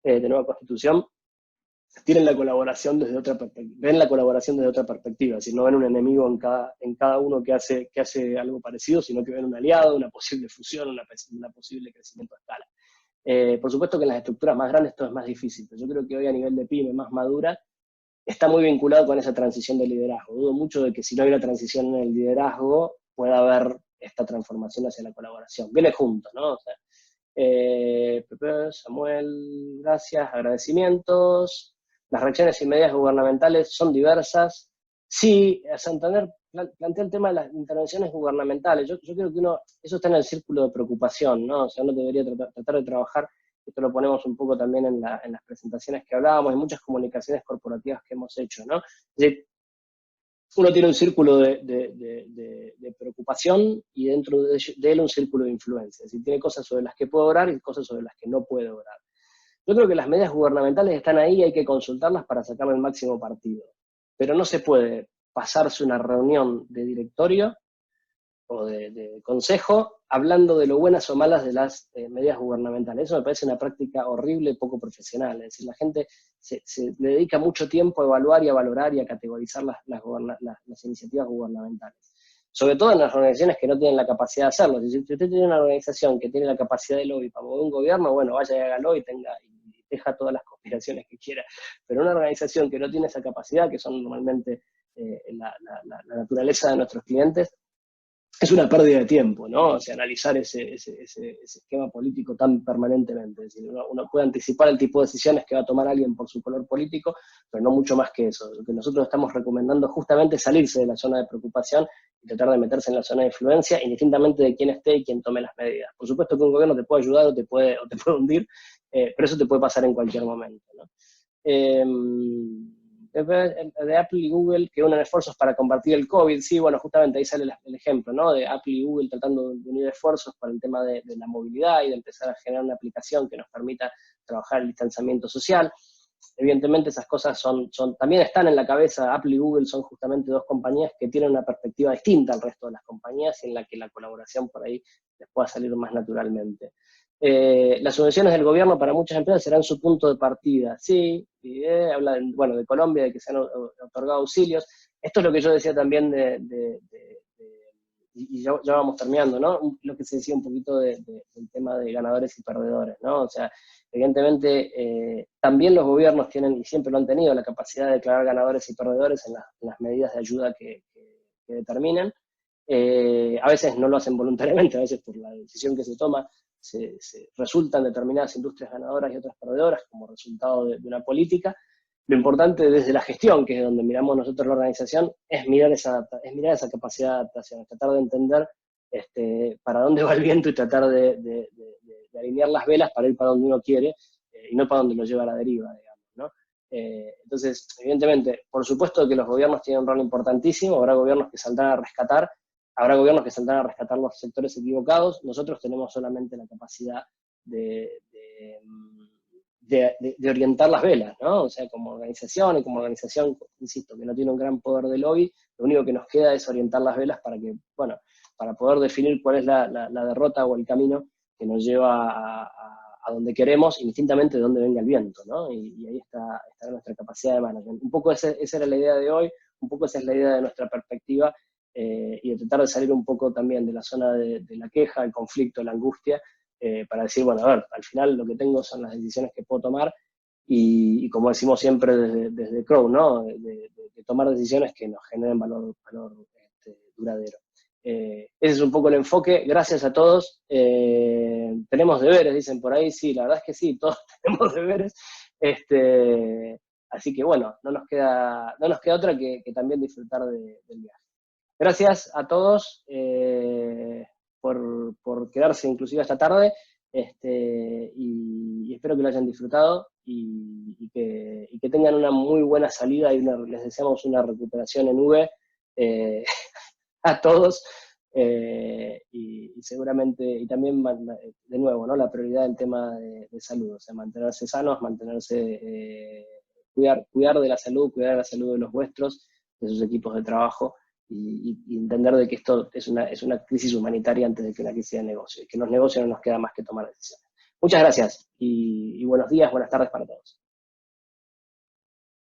de nueva constitución, tienen la colaboración desde otra perspectiva, ven la colaboración desde otra perspectiva, si no ven un enemigo en cada uno que hace algo parecido, sino que ven un aliado, una posible fusión, una posible crecimiento a escala. Por supuesto que en las estructuras más grandes esto es más difícil, pero yo creo que hoy a nivel de pyme más madura, está muy vinculado con esa transición de liderazgo. Dudo mucho de que si no hay una transición en el liderazgo, pueda haber esta transformación hacia la colaboración. Viene junto, ¿no? O sea, Samuel, gracias, agradecimientos. Las reacciones inmediatas gubernamentales son diversas. Sí, Santander plantea el tema de las intervenciones gubernamentales. Yo creo que eso está en el círculo de preocupación, ¿no? O sea, uno debería tratar de trabajar, esto lo ponemos un poco también en las presentaciones que hablábamos, en muchas comunicaciones corporativas que hemos hecho, ¿no? Es decir, uno tiene un círculo de preocupación y dentro de él un círculo de influencia. Es decir, tiene cosas sobre las que puede orar y cosas sobre las que no puede orar. Yo creo que las medidas gubernamentales están ahí y hay que consultarlas para sacarle el máximo partido. Pero no se puede pasarse una reunión de directorio o de consejo hablando de lo buenas o malas de las medidas gubernamentales. Eso me parece una práctica horrible y poco profesional. Es decir, la gente se le dedica mucho tiempo a evaluar y a valorar y a categorizar las iniciativas gubernamentales. Sobre todo en las organizaciones que no tienen la capacidad de hacerlo. Si usted tiene una organización que tiene la capacidad de lobby para mover un gobierno, bueno, vaya y hágalo y deja todas las conspiraciones que quiera. Pero una organización que no tiene esa capacidad, que son normalmente la naturaleza de nuestros clientes, es una pérdida de tiempo, ¿no? O sea, analizar ese esquema político tan permanentemente. Es decir, uno puede anticipar el tipo de decisiones que va a tomar alguien por su color político, pero no mucho más que eso. Lo que nosotros estamos recomendando justamente es salirse de la zona de preocupación y tratar de meterse en la zona de influencia, indistintamente de quién esté y quién tome las medidas. Por supuesto que un gobierno te puede ayudar o te puede hundir, pero eso te puede pasar en cualquier momento, ¿no? De Apple y Google que unen esfuerzos para combatir el COVID. Sí, bueno, justamente ahí sale el ejemplo, ¿no? De Apple y Google tratando de unir esfuerzos para el tema de la movilidad y de empezar a generar una aplicación que nos permita trabajar el distanciamiento social. Evidentemente esas cosas también están en la cabeza. Apple y Google son justamente dos compañías que tienen una perspectiva distinta al resto de las compañías y en la que la colaboración por ahí les pueda salir más naturalmente. Las subvenciones del gobierno para muchas empresas serán su punto de partida. Sí, habla de Colombia, de que se han otorgado auxilios. Esto es lo que yo decía también y ya vamos terminando, ¿no? Lo que se decía un poquito del tema de ganadores y perdedores, ¿no? O sea, evidentemente también los gobiernos tienen, y siempre lo han tenido, la capacidad de declarar ganadores y perdedores en las medidas de ayuda que determinan. A veces no lo hacen voluntariamente, a veces por la decisión que se toma, se resultan determinadas industrias ganadoras y otras perdedoras como resultado de una política. Lo importante desde la gestión, que es donde miramos nosotros la organización, es mirar esa capacidad de adaptación, tratar de entender para dónde va el viento y tratar de alinear las velas para ir para donde uno quiere y no para donde lo lleva a la deriva, digamos, ¿no? Entonces, evidentemente, por supuesto que los gobiernos tienen un rol importantísimo, habrá gobiernos que saldrán a rescatar, habrá gobiernos que saldrán a rescatar los sectores equivocados. Nosotros tenemos solamente la capacidad de orientar las velas, ¿no? O sea, como organización, insisto, que no tiene un gran poder de lobby, lo único que nos queda es orientar las velas para poder definir cuál es la derrota o el camino que nos lleva a donde queremos, indistintamente de dónde venga el viento, ¿no? Y ahí está nuestra capacidad de management. Un poco esa era la idea de hoy, un poco esa es la idea de nuestra perspectiva, y de tratar de salir un poco también de la zona de la queja, el conflicto, la angustia, para decir, bueno, a ver, al final lo que tengo son las decisiones que puedo tomar y como decimos siempre desde Crow, ¿no? De tomar decisiones que nos generen valor duradero. Ese es un poco el enfoque. Gracias a todos. Tenemos deberes, dicen por ahí. Sí, la verdad es que sí, todos tenemos deberes. Así que bueno, no nos queda otra que también disfrutar del viaje. Gracias a todos por quedarse inclusive esta tarde, y espero que lo hayan disfrutado y que tengan una muy buena salida y les deseamos una recuperación en V a todos y seguramente, y también, de nuevo, ¿no? La prioridad del tema de salud, o sea, mantenerse sanos, cuidar de la salud, cuidar de la salud de los vuestros, de sus equipos de trabajo, y entender de que esto es una crisis humanitaria antes de que una crisis de negocio, y que en los negocios no nos queda más que tomar decisiones. Muchas gracias, y buenos días, buenas tardes para todos.